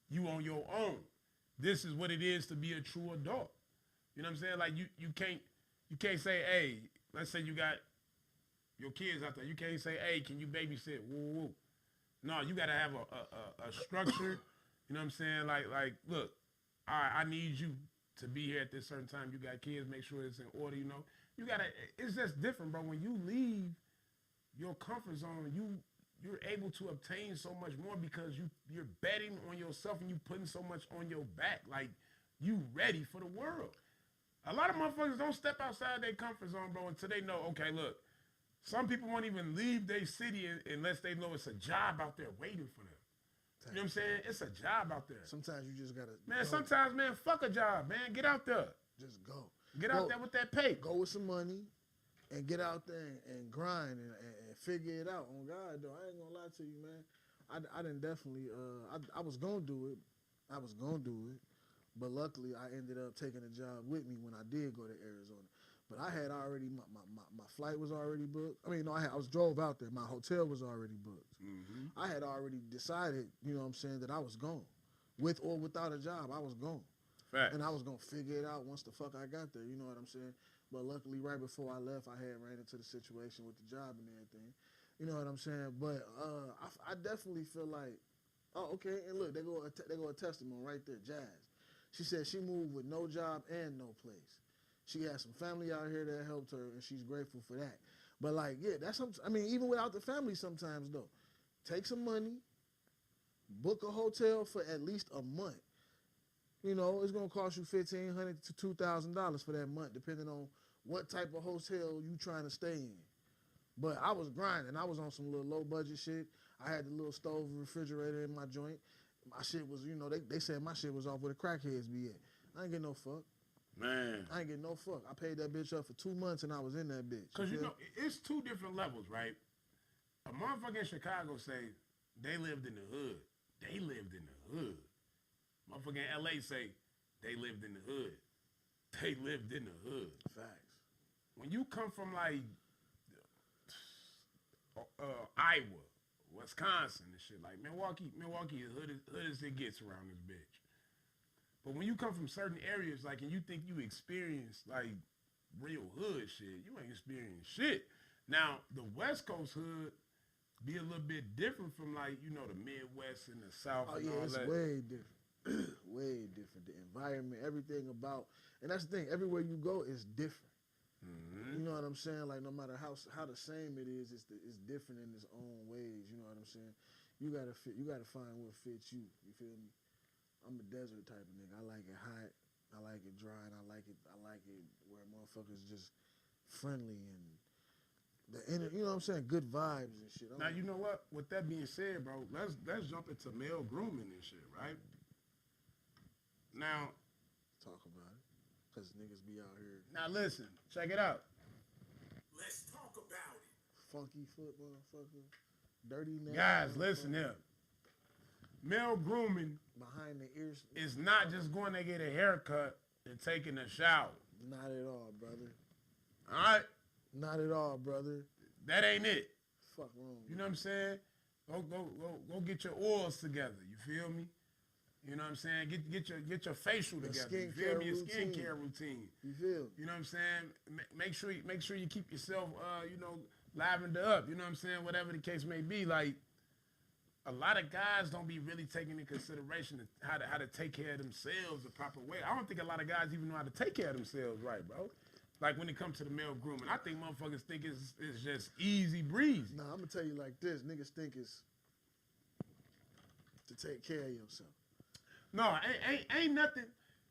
You on your own. This is what it is to be a true adult. You know what I'm saying? Like, you can't say, hey, let's say you got your kids out there. You can't say, hey, can you babysit? Woo, woo. No, you got to have a structure. You know what I'm saying? Like, look, all right, I need you to be here at this certain time. You got kids, make sure it's in order, you know. You got to, it's just different, bro. When you leave your comfort zone, you're able to obtain so much more because you're betting on yourself and you putting so much on your back. Like, you ready for the world. A lot of motherfuckers don't step outside their comfort zone, bro, until they know, okay, look, some people won't even leave their city unless they know it's a job out there waiting for them. You know what I'm saying? It's a job out there. Sometimes you just gotta Man, go. sometimes, man, fuck a job, man. Get out there. Just go. Get out there with that pay. Go with some money and get out there and grind and figure it out. On God, though, I ain't gonna lie to you, man. I didn't definitely, I was gonna do it. But luckily, I ended up taking a job with me when I did go to Arizona. But I had already, my flight was already booked. I mean, no, I was drove out there. My hotel was already booked. Mm-hmm. I had already decided, you know what I'm saying, that I was gone. With or without a job, I was gone. Facts. And I was going to figure it out once the fuck I got there, you know what I'm saying? But luckily, right before I left, I had ran into the situation with the job and everything. You know what I'm saying? But I definitely feel like Oh, okay. And look, they go a testimony right there. Jazz. She said she moved with no job and no place. She had some family out here that helped her, and she's grateful for that. But like, yeah, I mean, even without the family, sometimes though, take some money, book a hotel for at least a month. You know, it's gonna cost you $1,500 to $2,000 for that month, depending on what type of hotel you trying to stay in. But I was grinding. I was on some little low budget shit. I had the little stove and refrigerator in my joint. My shit was, you know, they said my shit was off where the crackheads be at. I ain't get no fuck. Man. I ain't get no fuck. I paid that bitch up for 2 months and I was in that bitch. Because, you know, it's two different levels, right? A motherfucker in Chicago say they lived in the hood. They lived in the hood. Motherfucker in LA say they lived in the hood. They lived in the hood. Facts. When you come from like Iowa, Wisconsin and shit, like Milwaukee is hood as it gets around this bitch. But when you come from certain areas, like, and you think you experience like real hood shit, you ain't experienced shit. Now, the West Coast hood be a little bit different from like, you know, the Midwest and the South. Oh and yeah, all it's that. way different. Way different. The environment, everything about, and that's the thing. Everywhere you go is different. Mm-hmm. You know what I'm saying? Like no matter how the same it is, it's different in its own ways. You know what I'm saying? You gotta find what fits you. You feel me? I'm a desert type of nigga. I like it hot. I like it dry, and I like it where motherfuckers just friendly and you know what I'm saying? Good vibes and shit. Now you know what? With that being said, bro, let's jump into male grooming and shit, right? Now, talk about it, cause niggas be out here. Now listen, check it out. Let's talk about it. Funky foot motherfucker, dirty nails. Guys, listen here. Male grooming behind the ears is not just going to get a haircut and taking a shower. Not at all, brother. All right? Not at all, brother. That ain't it. Fuck wrong. You know what I'm saying? Go get your oils together. You feel me? You know what I'm saying? Get your facial together. You feel me? Your skincare routine. You feel? You know what I'm saying? Make sure you keep yourself you know, livened up. You know what I'm saying? Whatever the case may be, like. A lot of guys don't be really taking into consideration how to take care of themselves the proper way. I don't think a lot of guys even know how to take care of themselves right, bro. Like when it comes to the male grooming, I think motherfuckers think it's just easy breezy. Nah, I'm gonna tell you like this: niggas think it's to take care of yourself. No, ain't nothing.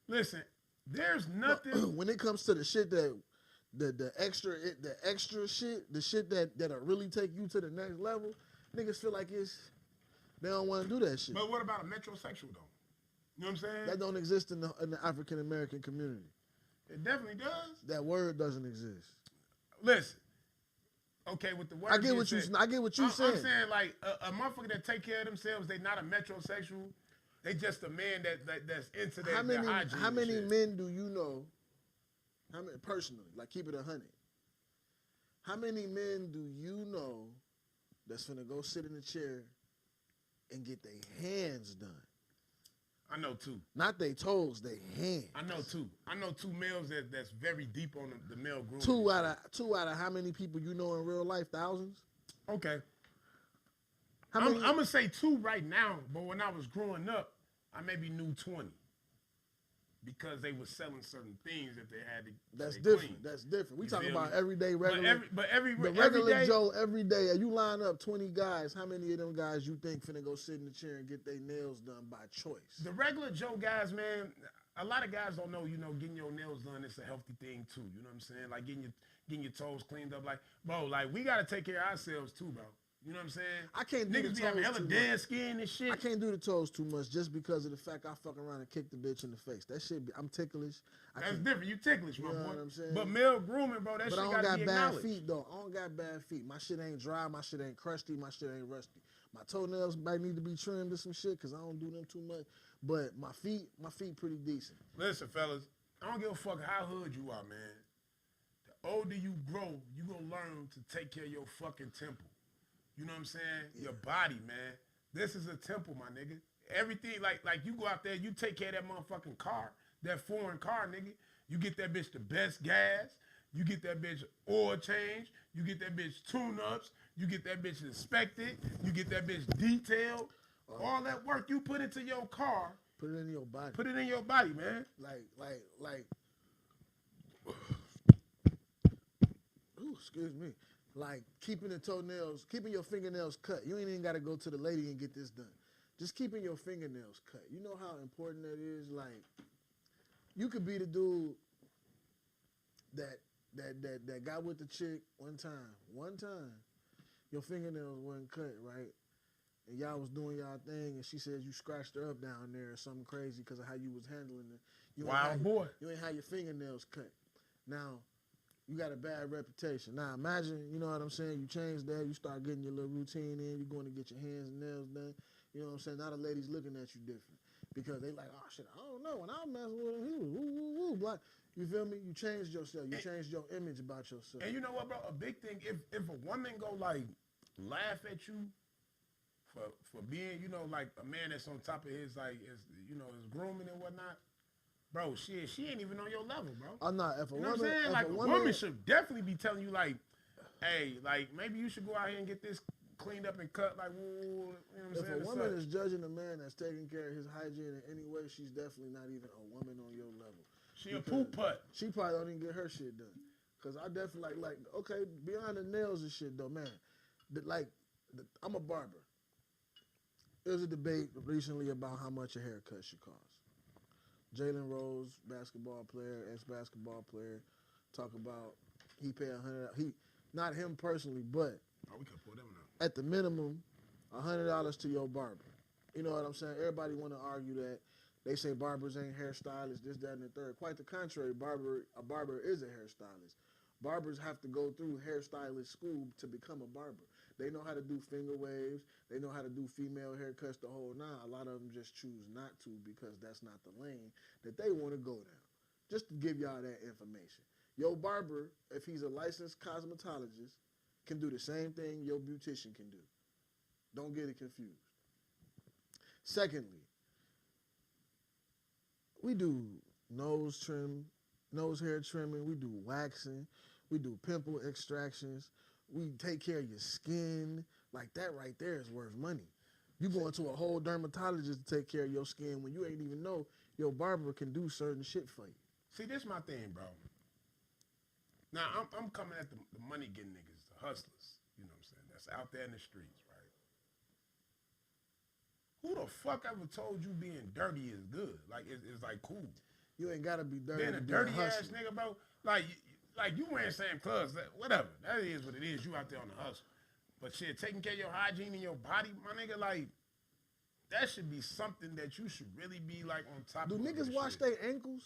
Listen, there's nothing. When it comes to the shit that the extra shit, the shit that'll really take you to the next level, niggas feel like they don't want to do that shit. But what about a metrosexual though? You know what I'm saying? That don't exist in the African American community. It definitely does. That word doesn't exist. Listen. Okay, with the word I get what you saying. I'm saying like a motherfucker that take care of themselves, they not a metrosexual. They just a man that's into their hygiene. How many men do you know? How many personally? Like keep it 100. How many men do you know that's finna go sit in a chair and get their hands done? I know two. Not they toes, they hands. I know two. I know two males that's very deep on the male grooming. Two out of how many people you know in real life? Thousands? Okay. I'm gonna say two right now, but when I was growing up, I maybe knew 20. Because they were selling certain things that they had to. That's different. Clean. That's different. We You talking feel about me? everyday regular. Every regular day, Joe every day. You line up 20 guys. How many of them guys you think finna go sit in the chair and get their nails done by choice? The regular Joe guys, man. A lot of guys don't know. You know, getting your nails done is a healthy thing too. You know what I'm saying? Like getting your toes cleaned up. Like, bro, like we gotta take care of ourselves too, bro. You know what I'm saying? I can't do Niggas the be having toes hella too dead much. skin and shit. I can't do the toes too much just because of the fact I fuck around and kick the bitch in the face. That shit, I'm ticklish. That's different. You ticklish, my You know boy. what I'm saying? But male grooming, bro, that But shit I don't gotta got be bad acknowledged. feet though. I don't got bad feet. My shit ain't dry. My shit ain't crusty. My shit ain't rusty. My toenails might need to be trimmed or some shit because I don't do them too much. But my feet pretty decent. Listen, fellas, I don't give a fuck how hood you are, man. The older you grow, you gonna learn to take care of your fucking temple. You know what I'm saying? Yeah. Your body, man. This is a temple, my nigga. Everything, like you go out there, you take care of that motherfucking car, that foreign car, nigga. You get that bitch the best gas. You get that bitch oil change. You get that bitch tune-ups. You get that bitch inspected. You get that bitch detailed. All that work you put into your car, Put it in your body. put it in your body, man. Like. Ooh, excuse me. Like keeping your fingernails cut. You ain't even got to go to the lady and get this done. Just keeping your fingernails cut. You know how important that is. Like, you could be the dude that got with the chick one time. Your fingernails wasn't cut right, and y'all was doing y'all thing, and she says you scratched her up down there or something crazy because of how you was handling it. Wild boy. You ain't had your fingernails cut. Now, you got a bad reputation. Now, imagine, you know what I'm saying, you change that, you start getting your little routine in, you're going to get your hands and nails done. You know what I'm saying? Now the ladies looking at you different because they like, oh, shit, I don't know. When I was messing with him, he was woo. Black. You feel me? You changed yourself. You changed your image about yourself. And you know what, bro? A big thing, if a woman go, like, laugh at you for being, you know, like a man that's on top of his, like, his grooming and whatnot, bro, she ain't even on your level, bro. I'm not. If a you know woman, what I'm saying? Like, a woman woman should definitely be telling you, like, hey, like, maybe you should go out here and get this cleaned up and cut, like, woo, you know what I'm saying? If a woman is judging a man that's taking care of his hygiene in any way, she's definitely not even a woman on your level. She a poop putt. She probably don't even get her shit done. Cause I definitely like okay, beyond the nails and shit though, man. I'm a barber. There was a debate recently about how much a haircut should cost. Jalen Rose, basketball player, ex-basketball player, talk about he paid $100. He, not him personally, but we could pull them out. At the minimum, $100 to your barber. You know what I'm saying? Everybody want to argue that. They say barbers ain't hairstylists, this, that, and the third. Quite the contrary, a barber is a hairstylist. Barbers have to go through hairstylist school to become a barber. They know how to do finger waves. They know how to do female haircuts the whole nine. A lot of them just choose not to because that's not the lane that they want to go down. Just to give y'all that information. Your barber, if he's a licensed cosmetologist, can do the same thing your beautician can do. Don't get it confused. Secondly, we do nose hair trimming, we do waxing, we do pimple extractions, we take care of your skin. Like that right there is worth money. You going to a whole dermatologist to take care of your skin when you ain't even know your barber can do certain shit for you. See, this my thing, bro. Now, I'm coming at the money getting niggas, the hustlers, you know what I'm saying, that's out there in the streets, right? Who the fuck ever told you being dirty is good? Like, it's like cool. You ain't gotta be dirty. Being a dirty ass nigga, bro. Like you wearing same clothes, whatever. That is what it is. You out there on the hustle. But shit, taking care of your hygiene in your body, my nigga, like, that should be something that you should really be, like, on top of. Do niggas wash their ankles?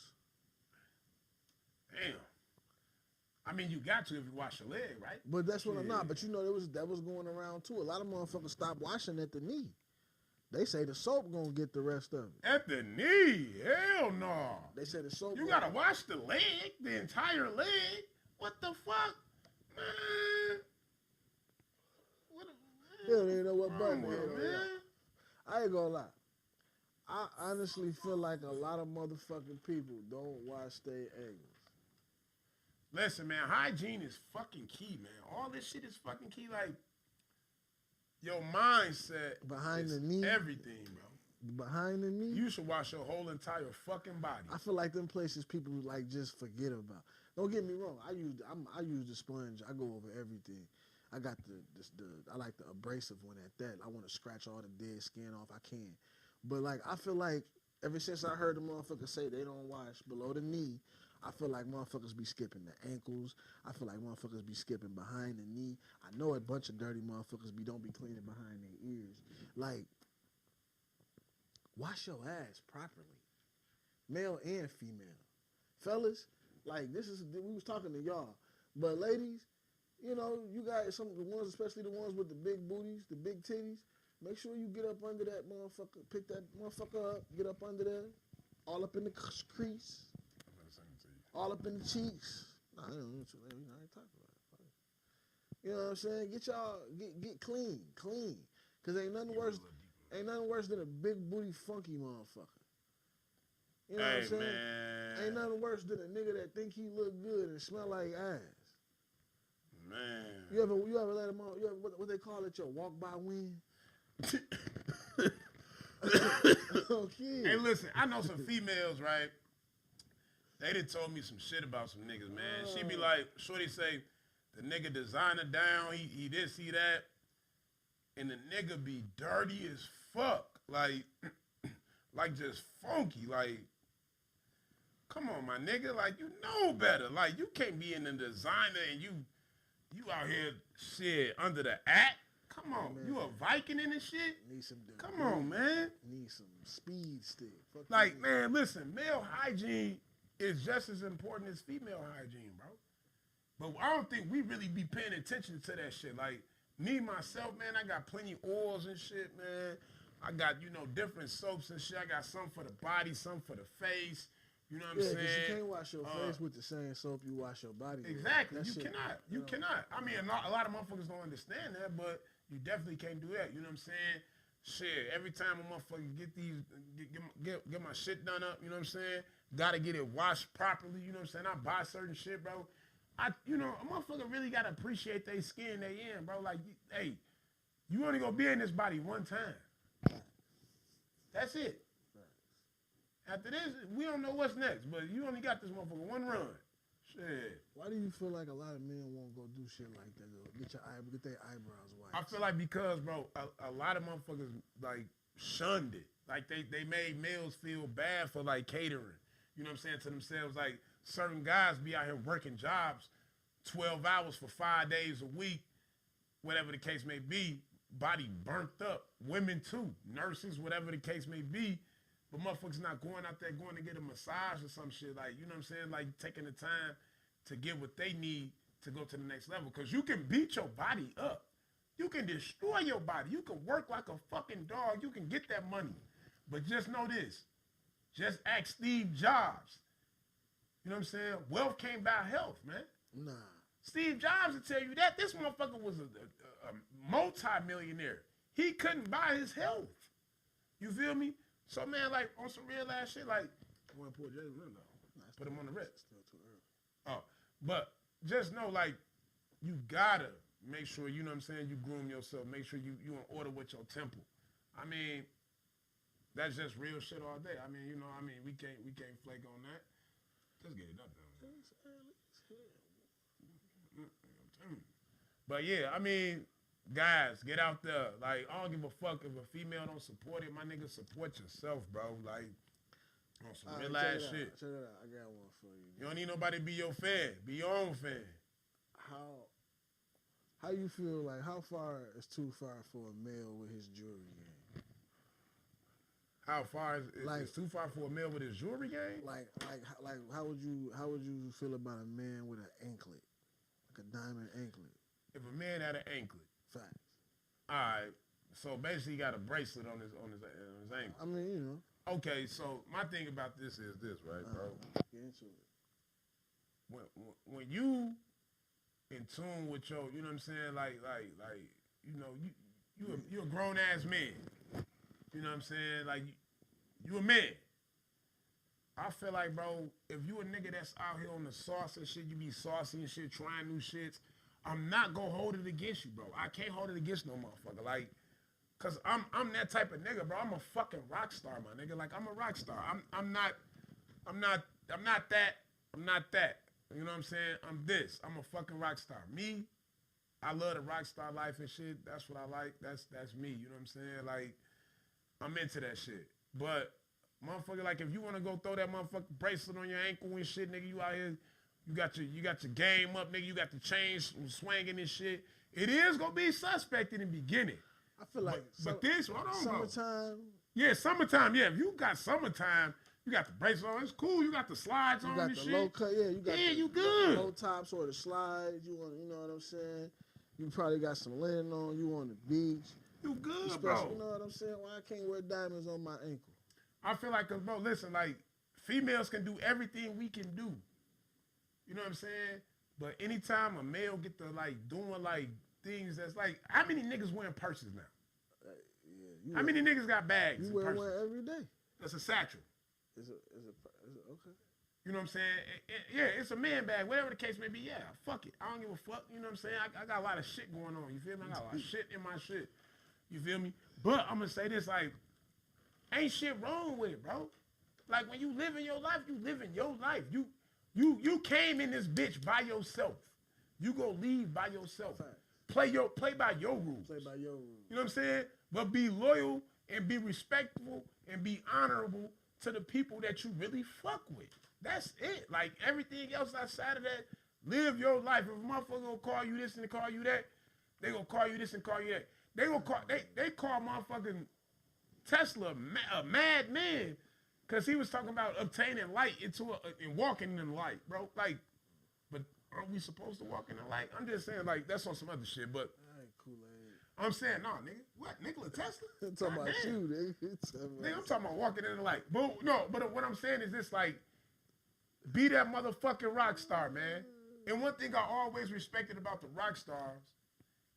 Damn. I mean, you got to if you wash your leg, right? But that's what I'm not. But you know, that was going around, too. A lot of motherfuckers stopped washing at the knee. They say the soap gonna get the rest of it. At the knee? Hell no. They say the soap. You gotta wash the leg, the entire leg. What the fuck, man? You don't even know what button it is, man. I ain't gonna lie. I honestly feel like a lot of motherfucking people don't wash their ankles. Listen, man, hygiene is fucking key, man. All this shit is fucking key. Like, your mindset behind the knee, everything, bro. Behind the knee, you should wash your whole entire fucking body. I feel like them places people like just forget about. Don't get me wrong. I use the sponge. I go over everything. I got I like the abrasive one at that. I want to scratch all the dead skin off I can. But like I feel like ever since I heard the motherfuckers say they don't wash below the knee, I feel like motherfuckers be skipping the ankles. I feel like motherfuckers be skipping behind the knee. I know a bunch of dirty motherfuckers don't be cleaning behind their ears. Like, wash your ass properly, male and female. Fellas, like we was talking to y'all, but ladies, you know, you got some of the ones, especially the ones with the big booties, the big titties. Make sure you get up under that motherfucker, pick that motherfucker up, get up under there, all up in the crease. All up in the cheeks. Nah, I don't know what I ain't talking about it. You know what I'm saying? Get clean. Cause ain't nothing worse than a big booty funky motherfucker. You know what I'm saying? Man. Ain't nothing worse than a nigga that think he look good and smell like ass. Man. You ever let him on? You ever, what they call it? Your walk by wind. Okay. Hey, listen, I know some females, right? They done told me some shit about some niggas, man. She be like, shorty say, the nigga designer down, he this, he that. And the nigga be dirty as fuck. Like just funky. Like, come on, my nigga. Like, you know better. Like, you can't be in the designer and you out here, shit, under the act. Come on. Man. You a Viking in this shit? Need some Come on, man. Need some speed stick. Fuck like, man, listen, male hygiene is just as important as female hygiene, bro. But I don't think we really be paying attention to that shit. Like, me, myself, man, I got plenty oils and shit, man. I got, different soaps and shit. I got some for the body, some for the face. You know what I'm saying? Yeah, because you can't wash your face with the same soap you wash your body with. Exactly. You cannot. I mean, a lot of motherfuckers don't understand that, but you definitely can't do that. You know what I'm saying? Shit, every time a motherfucker get my shit done up, you know what I'm saying? Gotta get it washed properly, you know what I'm saying? I buy certain shit, bro. A motherfucker really gotta appreciate their skin they in, bro. Like, hey, you only gonna be in this body one time. That's it. After this, we don't know what's next, but you only got this motherfucker one run. Shit. Why do you feel like a lot of men won't go do shit like that? Get their eyebrows white. I feel like because, bro, a lot of motherfuckers like shunned it. Like they made males feel bad for like catering. You know what I'm saying, to themselves. Like certain guys be out here working jobs 12 hours for 5 days a week, whatever the case may be, body burnt up. Women too, nurses, whatever the case may be. But motherfuckers not going out there going to get a massage or some shit. Like, you know what I'm saying? Like taking the time to get what they need to go to the next level. Because you can beat your body up. You can destroy your body. You can work like a fucking dog. You can get that money. But just know this. Just ask Steve Jobs. You know what I'm saying? Wealth came by health, man. Nah. Steve Jobs will tell you that. This motherfucker was a multi-millionaire. He couldn't buy his health. You feel me? So, man, like, on some real ass shit, like, I want to pour Jay's rim though. Put him on the wrist. Still too early. Oh, but just know, like, you gotta make sure, you know what I'm saying, you groom yourself. Make sure you in order with your temple. I mean, that's just real shit all day. I mean, we can't flake on that. Just get it up, though. But yeah, I mean, guys, get out there. Like, I don't give a fuck if a female don't support it. My nigga, support yourself, bro. Like, on some real ass shit. Check it out. I got one for you. You don't need nobody to be your fan. Be your own fan. How you feel like, how far is too far for a male with his jewelry game? How far is like, it's too far for a male with his jewelry game? Like how would you feel about a man with an anklet? Like a diamond anklet? If a man had an anklet. Facts. All right. So basically he got a bracelet on his ankle. I mean, you know. Okay, so my thing about this is this, right, bro? Get into it. When you in tune with your, you know what I'm saying, like, you know, you a grown ass man. You know what I'm saying? Like, you a man. I feel like, bro, if you a nigga that's out here on the sauce and shit, you be saucy and shit, trying new shits, I'm not gonna hold it against you, bro. I can't hold it against no motherfucker. Like, cause I'm that type of nigga, bro. I'm a fucking rock star, my nigga. Like, I'm a rock star. I'm not that. You know what I'm saying? I'm this. I'm a fucking rock star. Me, I love the rock star life and shit. That's what I like. That's me. You know what I'm saying? Like, I'm into that shit. But motherfucker, like, if you want to go throw that motherfucking bracelet on your ankle and shit, nigga, you out here, you got your game up, nigga. You got the chains swinging and shit. It is gonna be suspect in the beginning. I feel like, but this, hold on, summertime. Yeah, summertime. Yeah, if you got summertime, you got the bracelet on. It's cool. You got the slides on and shit. You got the low cut. Yeah, you got. Yeah, you good. Low tops or the slides. You know what I'm saying? You probably got some linen on. You on the beach. You good, bro. You know what I'm saying? Why I can't wear diamonds on my ankle? I feel like, bro, listen, like, females can do everything we can do. You know what I'm saying? But anytime a male get to, like, doing, like, things that's, like, how many niggas wearing purses now? How many niggas got bags? You wear one every day. That's a satchel. Is it okay? You know what I'm saying? Yeah, it's a man bag, whatever the case may be. Yeah, fuck it. I don't give a fuck. You know what I'm saying? I got a lot of shit going on. You feel me? I got a lot of shit in my shit. You feel me? But I'm going to say this, like, Ain't shit wrong with it, bro. Like when you live in your life, you live in your life. You came in this bitch by yourself. You go leave by yourself. Play by your rules. Play by your rules. You know what I'm saying? But be loyal and be respectful and be honorable to the people that you really fuck with. That's it. Like everything else outside of that, live your life. If a motherfucker gonna call you this and call you that, they gonna call you this and call you that. They call motherfucking Tesla a madman because he was talking about obtaining light and walking in the light, bro. Like, but aren't we supposed to walk in the light? I'm just saying, like, that's on some other shit, but I'm saying, no, nigga. What, Nikola Tesla? I'm talking about you, nigga. Nigga, I'm talking about walking in the light. But what I'm saying is this, like, be that motherfucking rock star, man. And one thing I always respected about the rock stars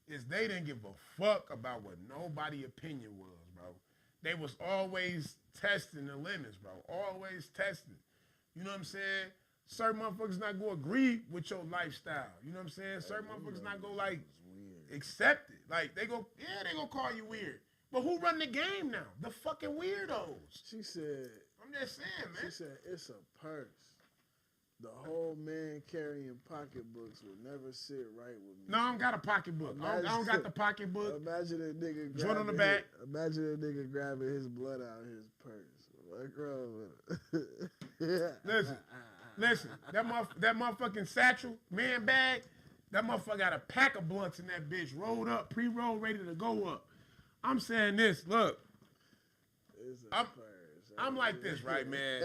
is they didn't give a fuck about what nobody opinion was, bro. They was always testing the limits, bro. Always testing. You know what I'm saying? Certain motherfuckers not gonna agree with your lifestyle. You know what I'm saying? Certain motherfuckers not gonna, like, accept it. Like, they gonna call you weird. But who run the game now? The fucking weirdos. She said, I'm just saying, man. She said, it's a purse. The whole man carrying pocketbooks will never sit right with me. No, I don't got a pocketbook. I don't got the pocketbook. Imagine a nigga joint on the back. Imagine a nigga grabbing his blood out of his purse. Like, Listen. That motherfucking satchel, man bag, that motherfucker got a pack of blunts in that bitch, rolled up, pre-rolled, ready to go up. I'm saying this, look. I'm like this, right, man?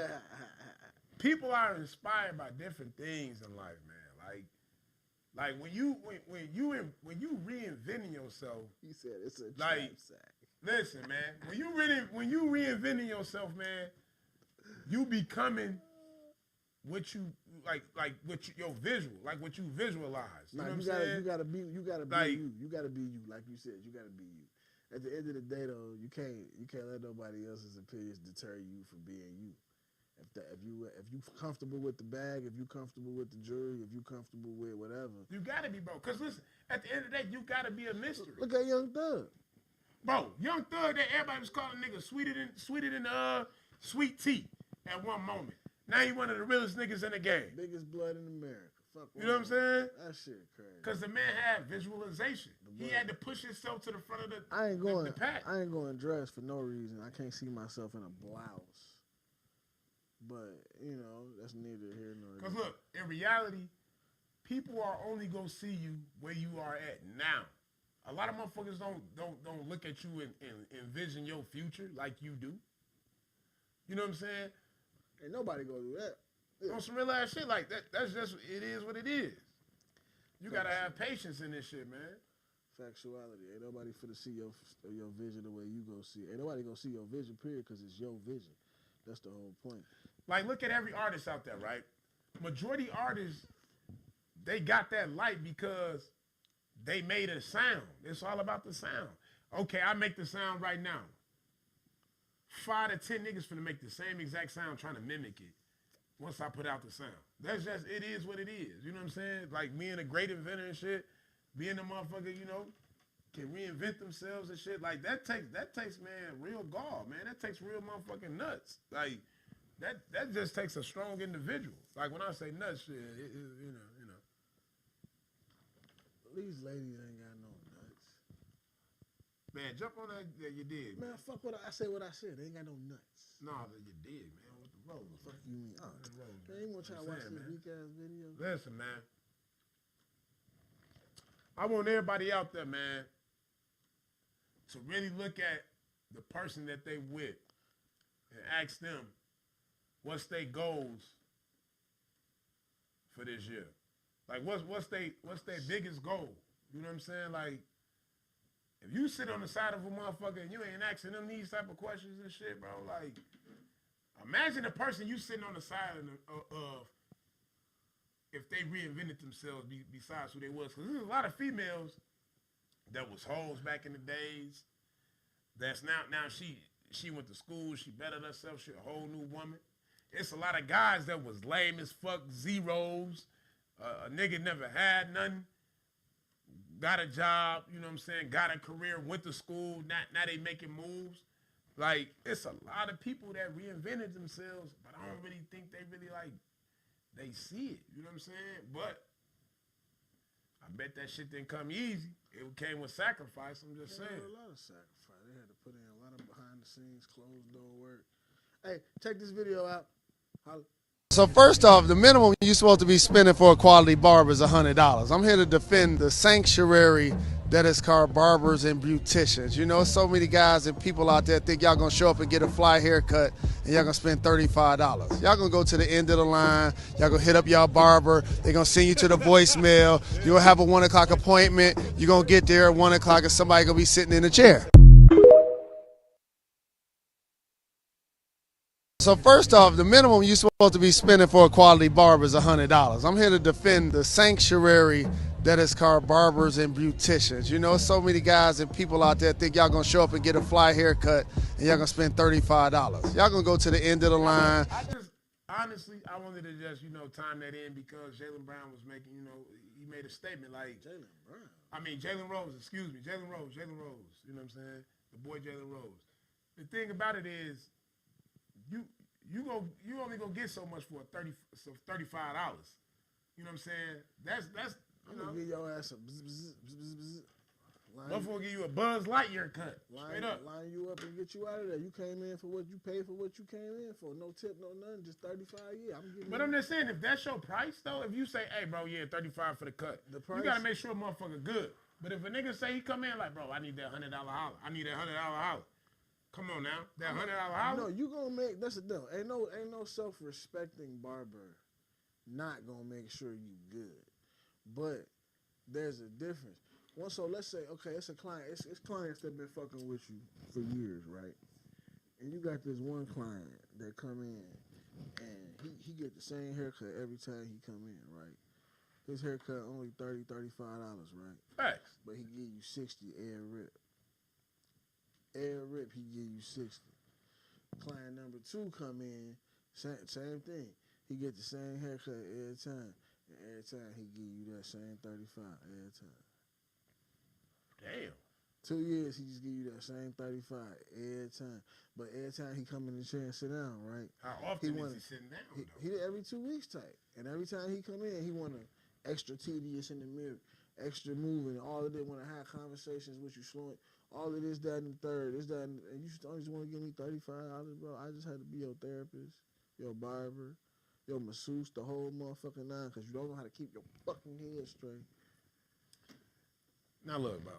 People are inspired by different things in life, man. Like when you reinventing yourself. He said it's a like, trap sack. Listen, man. When you reinventing yourself, man, you becoming what you like what your visual, like what you visualize. You know what I'm saying? You gotta be you. You gotta be you. Like you said, you gotta be you. At the end of the day, though, you can't let nobody else's opinions deter you from being you. If you comfortable with the bag, if you comfortable with the jewelry, if you comfortable with whatever, you gotta be, bro. Cause listen, at the end of the day, you gotta be a mystery. Look at Young Thug, bro. Young Thug, that everybody was calling nigga sweeter than sweet tea at one moment. Now he one of the realest niggas in the game. Biggest blood in America. Fuck. You know what I'm saying? That shit crazy. Cause the man had visualization. He had to push himself to the front of the pack. I ain't going dressed for no reason. I can't see myself in a blouse. But, you know, that's neither here nor there. Because look, in reality, people are only going to see you where you are at now. A lot of motherfuckers don't look at you and envision your future like you do. You know what I'm saying? Ain't nobody going to do that. Yeah. On some real ass shit like that, that's just, it is what it is. You got to have patience in this shit, man. Factuality. Ain't nobody finna see your vision the way you go see it. Ain't nobody gonna see your vision, period, because it's your vision. That's the whole point. Like, look at every artist out there, right? Majority artists, they got that light because they made a sound. It's all about the sound. Okay, I make the sound right now. 5 to 10 niggas finna make the same exact sound trying to mimic it once I put out the sound. That's just, it is what it is. You know what I'm saying? Like, being a great inventor and shit, being a motherfucker, you know, can reinvent themselves and shit. Like, that takes, man, real gall, man. That takes real motherfucking nuts. Like, that just takes a strong individual. Like, when I say nuts, shit, you know. These ladies ain't got no nuts. Man, jump on that you did. Man, fuck what I said. What I said. They ain't got no nuts. No, you did, man. What the road? Fuck you mean? Oh, they ain't gonna try to watch this weak ass video. Listen, man. I want everybody out there, man, to really look at the person that they with and ask them what's their goals for this year. Like, what's their biggest goal? You know what I'm saying? Like, if you sit on the side of a motherfucker and you ain't asking them these type of questions and shit, bro, like, imagine the person you sitting on the side of if they reinvented themselves besides who they was. Because there's a lot of females that was hoes back in the days. That's now she went to school, she bettered herself, she a whole new woman. It's a lot of guys that was lame as fuck, zeros. A nigga never had nothing. Got a job, you know what I'm saying, got a career, went to school, now they making moves. Like, it's a lot of people that reinvented themselves, but I don't really think they really, like, they see it. You know what I'm saying? But I bet that shit didn't come easy. It came with sacrifice, I'm just saying. A lot of sacrifice. They had to put in a lot of behind the scenes, closed door work. Hey, check this video out. So first off, the minimum you're supposed to be spending for a quality barber is $100. I'm here to defend the sanctuary that is called barbers and beauticians. You know, so many guys and people out there think y'all gonna show up and get a fly haircut and y'all gonna spend $35. Y'all gonna go to the end of the line, y'all gonna hit up y'all barber, they gonna send you to the voicemail, you'll have a 1 o'clock appointment, you're gonna get there at 1 o'clock and somebody gonna be sitting in a chair. So first off, the minimum you're supposed to be spending for a quality barber is $100. I'm here to defend the sanctuary that is called barbers and beauticians. You know, so many guys and people out there think y'all gonna show up and get a fly haircut and y'all gonna spend $35. Y'all gonna go to the end of the line. Honestly, I wanted to just, time that in because Jalen Brown was making, he made a statement like. Jalen Rose, excuse me. Jalen Rose. You know what I'm saying? The boy Jalen Rose. The thing about it is, you only gonna get so much for $35. You know what I'm saying? That's I'm gonna give your ass a bzz, bzz, bzz, bzz. Motherfucker give you a Buzz Lightyear cut. Straight up. Line you up and get you out of there. You came in for what you paid for what you came in for. No tip, no nothing, just 35. Yeah, I'm just saying, if that's your price though, if you say, hey bro, yeah, 35 for the cut, you gotta make sure a motherfucker good. But if a nigga say he come in like, bro, I need that $100 holler. I need that $100 holler. Come on now, that $100 holler. No, you gonna make, that's the deal. Ain't no self-respecting barber not gonna make sure you good. But there's a difference. So let's say, okay, it's a client. It's clients that been fucking with you for years, right? And you got this one client that come in, and he get the same haircut every time he come in, right? His haircut only $30, $35, right? Facts. But he give you 60 air rip. Air rip, he give you 60. Client number 2 come in, same thing. He get the same haircut every time. And every time he give you that same 35 every time. Damn. 2 years, he just give you that same 35 every time. But every time he come in the chair and sit down, right? How often is he sitting down? He every 2 weeks type. And every time he come in, he want to extra tedious in the mirror, extra moving, all of it, want to have conversations with you, slowing, all of this, that, and the third, this, that, and you always want to give me $35, bro. I just had to be your therapist, your barber, your masseuse, the whole motherfucking nine, because you don't know how to keep your fucking head straight. Now look, bro.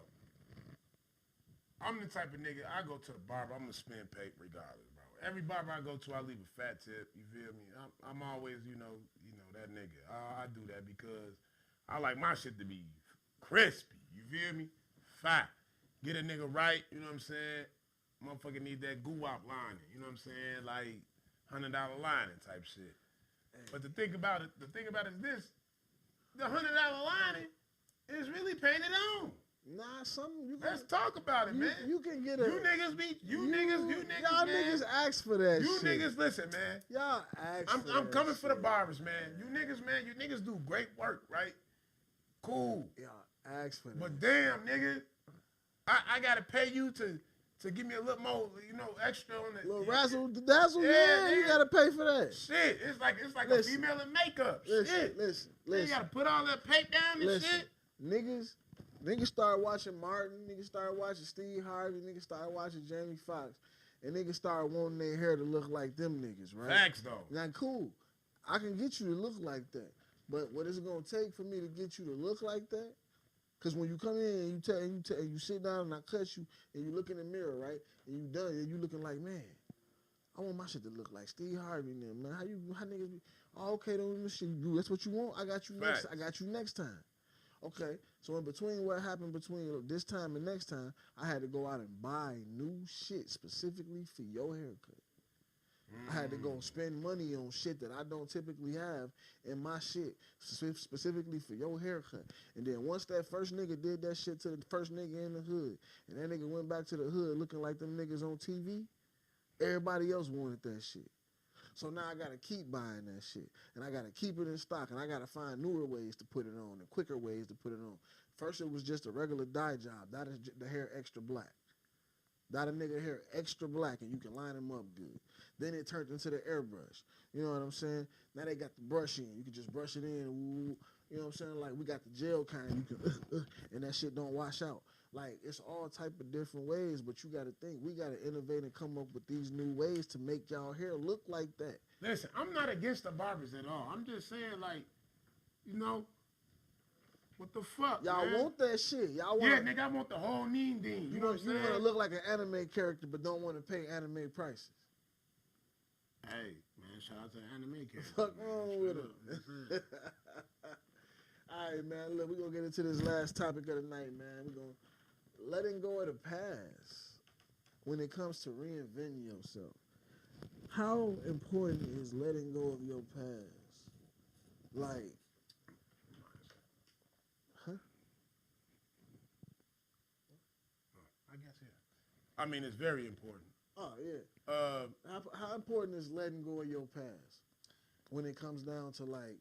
I'm the type of nigga, I go to the barber, I'm going to spend pay regardless, bro. Every barber I go to, I leave a fat tip, you feel me? I'm always, that nigga. I do that because I like my shit to be crispy, you feel me? Fat. Get a nigga right, you know what I'm saying? Motherfucker need that goo-wop lining, you know what I'm saying? Like $100 lining type shit. But the thing about it is this, the $100 lining is really painted on. Nah, you let's talk about it, man. You can get a. You niggas, y'all man. Niggas ask for that. You shit. Niggas, listen, man. Y'all ask. I'm coming for the barbers, man. You niggas do great work, right? Cool. Y'all ask for that. But damn, nigga, I gotta pay you to give me a little more, extra on the little razzle dazzle. Yeah, you gotta pay for that. Shit, it's like a female in makeup. Listen. You gotta put all that paint down and shit. Niggas start watching Martin, niggas start watching Steve Harvey, niggas start watching Jamie Foxx, and niggas start wanting their hair to look like them niggas, right? Facts, though. Now, cool. I can get you to look like that, but what is it gonna take for me to get you to look like that? Because when you come in and you sit down and I cut you and you look in the mirror, right, and you done, and you looking like, man, I want my shit to look like Steve Harvey and them, man. How niggas be? Oh, okay, don't shit. That's what you want. I got you next. I got you next time. Okay, so in between what happened between this time and next time, I had to go out and buy new shit specifically for your haircut. I had to go spend money on shit that I don't typically have in my shit, specifically for your haircut. And then once that first nigga did that shit to the first nigga in the hood, and that nigga went back to the hood looking like them niggas on TV, everybody else wanted that shit. So now I gotta keep buying that shit, and I gotta keep it in stock, and I gotta find newer ways to put it on and quicker ways to put it on. First, it was just a regular dye job. That is the hair extra black. Dot a nigga hair extra black and you can line him up good. Then it turned into the airbrush. You know what I'm saying? Now they got the brush in. You can just brush it in. Ooh, you know what I'm saying? Like we got the gel kind. You can and that shit don't wash out. Like it's all type of different ways, but you got to think we got to innovate and come up with these new ways to make y'all hair look like that. Listen, I'm not against the barbers at all. I'm just saying, like, you know, what the fuck, Y'all man? want that shit. Y'all want Yeah, nigga, I want the whole neen ding. You know what I'm you saying? want to look like an anime character, but don't want to pay anime prices. Hey, man, shout out to the anime character. Fuck man. wrong Straight with up, him. you know what I'm saying? All right, man. Look, we're going to get into this last topic of the night, man. We're going to letting go of the past when it comes to reinventing yourself. How important is letting go of your past? Like, huh? I guess, yeah. I mean, it's very important. Oh, yeah. How important is letting go of your past when it comes down to, like,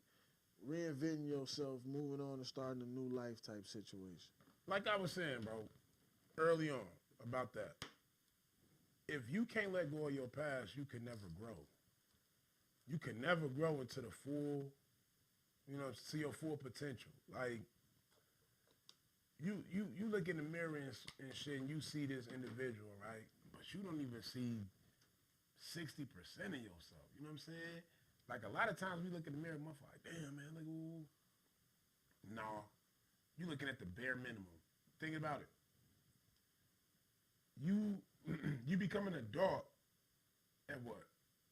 reinventing yourself, moving on and starting a new life type situation? Like I was saying, bro, early on about that. If you can't let go of your past, you can never grow. You can never grow into the full, you know, see your full potential. Like, you look in the mirror and shit, and you see this individual, right? But you don't even see 60% of yourself. You know what I'm saying? Like, a lot of times we look in the mirror, motherfucker, like, damn, man, like, ooh. Nah, you looking at the bare minimum. Think about it. You become an adult at what?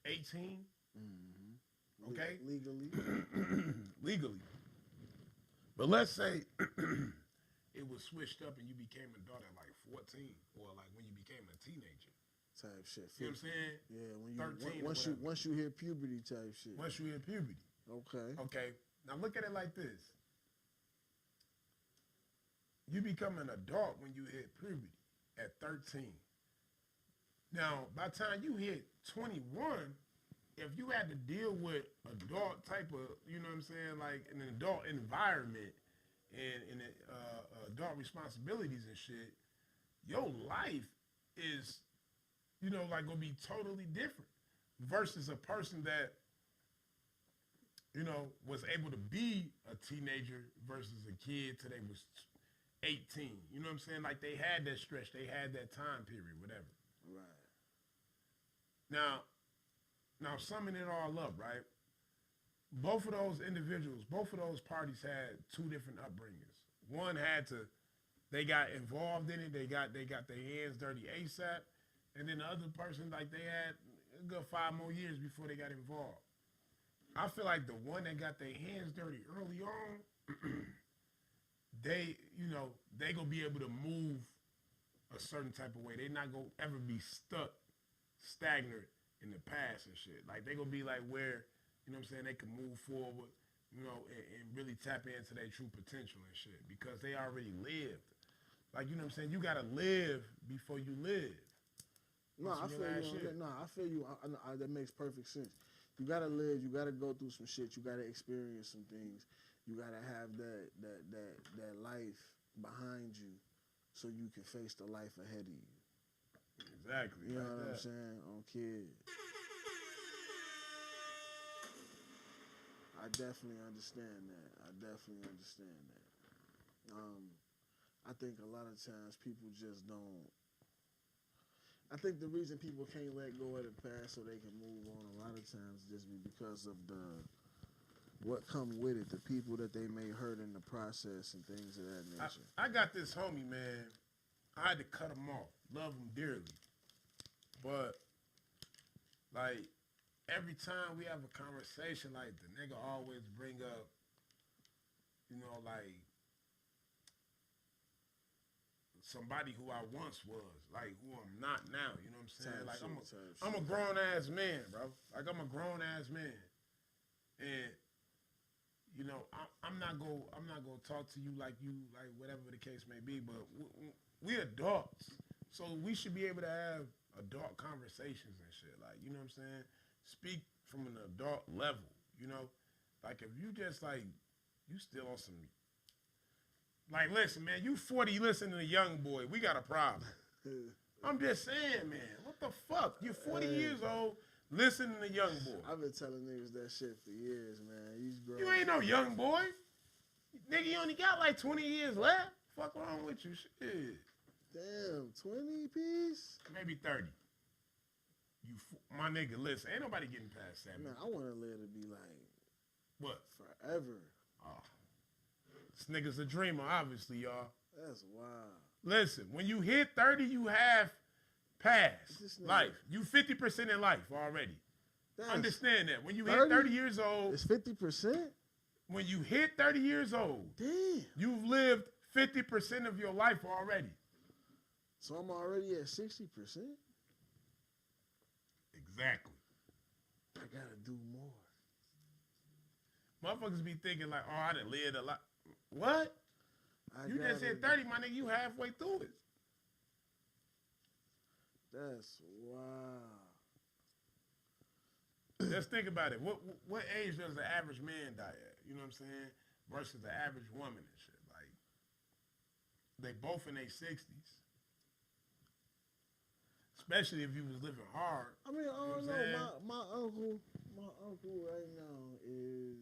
18? Mm-hmm. Okay? Legally. Legally. But let's say it was switched up and you became an adult at like 14 or like when you became a teenager. Type shit. You know what I'm saying? Yeah, when 13 you once you hit puberty type shit. Once you hit puberty. Okay. Okay. Now look at it like this. You become an adult when you hit puberty at 13. Now, by the time you hit 21, if you had to deal with adult type of, you know what I'm saying, like an adult environment and adult responsibilities and shit, your life is, you know, like gonna be totally different versus a person that, you know, was able to be a teenager versus a kid till they was 18. You know what I'm saying? Like they had that stretch, they had that time period, whatever. Right. Now summing it all up, right? Both of those individuals, both of those parties had two different upbringings. One had to, they got involved in it, they got their hands dirty ASAP, and then the other person, like they had a good 5 more years before they got involved. I feel like the one that got their hands dirty early on, they gonna be able to move a certain type of way. They not gonna ever be stuck, stagnant in the past and shit. Like they gonna be like where, you know what I'm saying, they can move forward, you know, and really tap into their true potential and shit because they already lived. Like, you know what I'm saying, you gotta live before you live. No, I feel you. No, I feel you. That makes perfect sense. You gotta live. You gotta go through some shit. You gotta experience some things. You gotta have that life behind you, so you can face the life ahead of you. Exactly. You know like what that. I'm saying? On kid. I definitely understand that. I think a lot of times people just don't. I think the reason people can't let go of the past so they can move on a lot of times just be because of what come with it, the people that they may hurt in the process and things of that nature. I got this homie, man. I had to cut him off. Love him dearly. But, like, every time we have a conversation, like, the nigga always bring up, you know, like, somebody who I once was, like, who I'm not now, you know what I'm saying? Like, I'm a grown-ass man, bro. Like, I'm a grown-ass man. And, you know, I'm not gonna talk to you like whatever the case may be, but we adults. So we should be able to have adult conversations and shit. Like, you know what I'm saying? Speak from an adult level, you know? Like, if you just, like, you still on some... Like, listen, man, you 40, you listen to the young boy. We got a problem. I'm just saying, man. What the fuck? You're 40 years old, listening to Young Boy. I've been telling niggas that shit for years, man. He's grown. You ain't no young boy. Nigga, you only got like 20 years left. Fuck wrong with you? Shit. Damn, 20 piece? Maybe 30. My nigga, listen, ain't nobody getting past that. Man, I want to live to be like What? forever. Oh. This nigga's a dreamer, obviously, y'all. That's wild. Listen, when you hit 30, you have passed This nigga- life. You 50% in life already. That's, Understand that. When you 30? hit 30 years old, It's 50%? when you hit 30 years old, Damn. you've lived 50% of your life already. So I'm already at 60%? Exactly. I gotta do more. Motherfuckers be thinking like, oh, I done lived a lot. What? You just said 30, my nigga, you halfway through it. That's wow. Just think about it. What age does the average man die at? You know what I'm saying? Versus the average woman and shit. Like, they both in their 60s. Especially if you was living hard. I mean, I You don't know what I'm know. My uncle right now is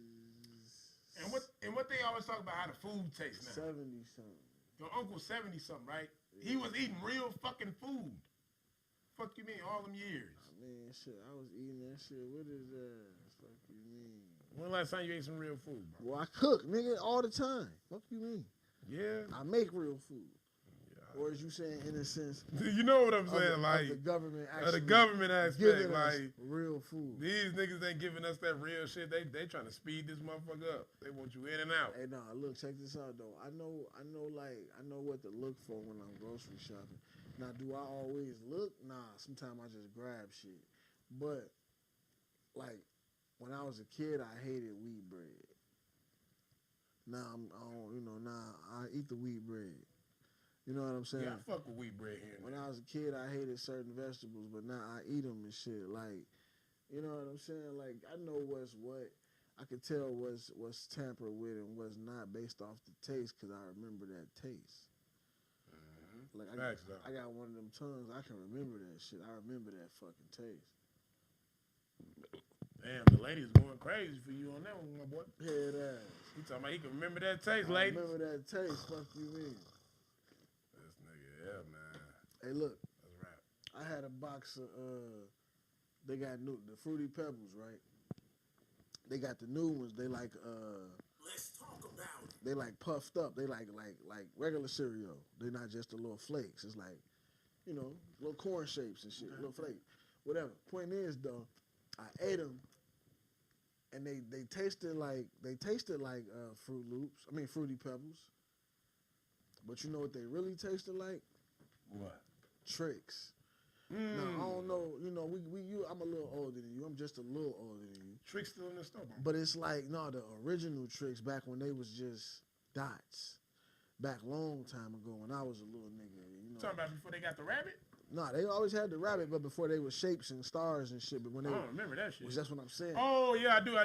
And what they always talk about how the food tastes now. 70 something. Your uncle's 70 something, right? He was eating real fucking food. Fuck you mean all them years? I mean, shit, I was eating that shit with his ass. Fuck you mean? When last time you ate some real food, bro? Well, I cook, nigga, all the time. Fuck you mean? Yeah. I make real food. Or as you saying, in a sense, You know what I'm of saying? the government the actually government aspect, giving us like real food. these niggas ain't giving us that real shit. They trying to speed this motherfucker up. They want you in and out. Hey, nah, look, check this out though. I know what to look for when I'm grocery shopping. Now, do I always look? Nah, sometimes I just grab shit. But like when I was a kid, I hated wheat bread. Now I eat the wheat bread. You know what I'm saying? Yeah, I fuck with wheat bread here. When I was a kid, I hated certain vegetables, but now I eat them and shit. Like, you know what I'm saying? Like, I know what's what. I can tell what's tampered with and what's not based off the taste because I remember that taste. Like, I got one of them tongues. I can remember that shit. I remember that fucking taste. Damn, the lady's going crazy for you on that one, my boy. Head ass. He talking about he can remember that taste, I ladies. remember that taste. Fuck you mean? This nigga, yeah, man. Hey, look. That's right. I had a box of, they got the Fruity Pebbles, right? They got the new ones. They like, Let's talk about it. they like puffed up. They like regular cereal. They're not just the little flakes. It's like, you know, little corn shapes and shit, little flakes. Whatever. Point is, though, I ate them, and they tasted like Fruit Loops. I mean Fruity Pebbles. But you know what they really tasted like? What? Tricks. Now I don't know. You know, I'm a little older than you. I'm just a little older than you. Tricks still in the store, bro. But it's like the original Tricks back when they was just dots. Back long time ago when I was a little nigga. You know. Talking about before they got the rabbit? Nah, they always had the rabbit, but before they was shapes and stars and shit. But when I they, don't remember that shit. that's what I'm saying. Oh yeah, I do.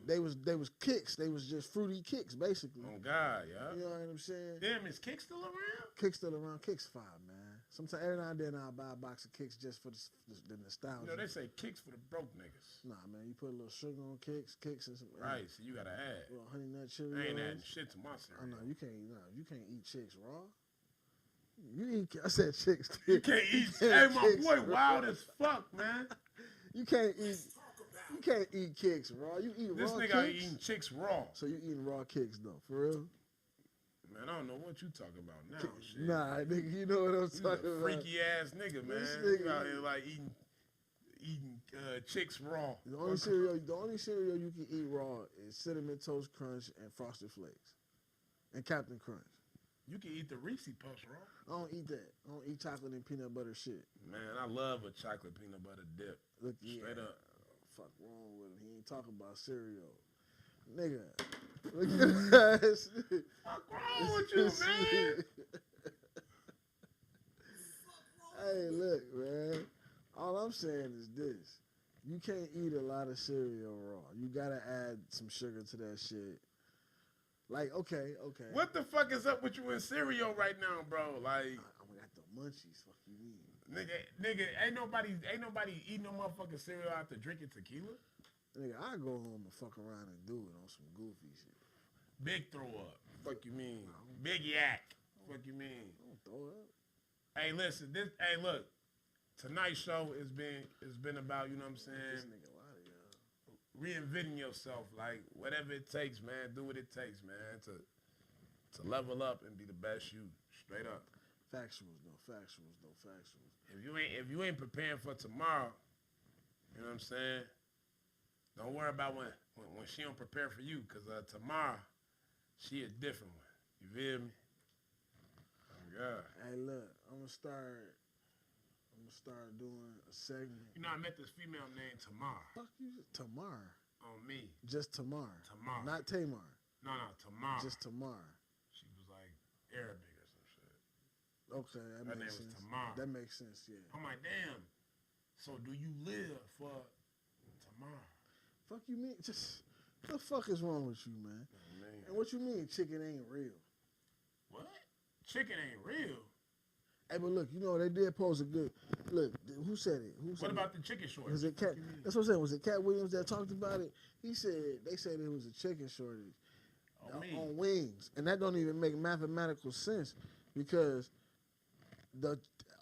They was kicks. They was just fruity kicks, basically. Oh God, yeah. You know what I'm saying? Damn, is Kick still around? Kicks still around. Kicks fire, man. Sometimes every now and then I'll buy a box of Kicks just for the nostalgia. You know they say Kicks for the broke niggas. Nah, man, you put a little sugar on Kicks and some Right, so you gotta add. little honey nut Cheerios. I ain't adding shit to my Oh cereal. no, you can't eat chicks raw. You eat. I said chicks. You can't eat. Hey, my boy, wild as fuck, man. You can't eat. You can't eat Kicks raw. You eat This raw nigga Kicks. eating chicks raw. So you eating raw Kicks though, for real? Man, I don't know what you talking about now. Shit. Nah, nigga, you know what I'm You talking a about. freaky ass nigga, man. This nigga- You out here like eating chicks raw. The only cereal you can eat raw is Cinnamon Toast Crunch and Frosted Flakes, and Captain Crunch. You can eat the Reese Puffs raw. I don't eat that. I don't eat chocolate and peanut butter shit. Man, I love a chocolate peanut butter dip. Look, Straight up. Fuck wrong with him. He ain't talking about cereal, nigga. Look at that. What's wrong with you, man? Hey, look, man. All I'm saying is this: you can't eat a lot of cereal raw. You gotta add some sugar to that shit. Like, okay. What the fuck is up with you in cereal right now, bro? Like, I got the munchies. Fuck you mean? Nigga, ain't nobody eating no motherfucking cereal after drinking tequila. Nigga, I go home and fuck around and do it on some goofy shit. Big throw up. Fuck you mean? Big yak. Fuck you mean? Don't throw up. Hey, listen. Hey, look. Tonight's show has been about, you know what I'm This saying, nigga out of y'all. reinventing yourself. Like whatever it takes, man. Do what it takes, man, to level up and be the best you. Straight up. Factuals. If you ain't preparing for tomorrow, you know what I'm saying? Don't worry about when she don't prepare for you, cause tomorrow she a different one. You feel me? Oh God. Hey, look, I'm gonna start doing a segment. You know, I met this female named Tamar. Fuck you, Tamar. On me. Just Tamar. Tamar. Not Tamar. No, Tamar. Just Tamar. She was like Arabic or some shit. Okay, that Her makes name was sense. Tamar. That makes sense, yeah. I'm like, damn. So do you live for Tamar? Fuck you mean? Just what the fuck is wrong with you, man? Oh, man. And what you mean chicken ain't real? What? Chicken ain't real. Hey, but look, you know they did pose a good look. Who said it? What about the chicken shortage? Was it Cat? That's what I'm saying. Was it Cat Williams that talked about it? They said it was a chicken shortage on wings, and that don't even make mathematical sense because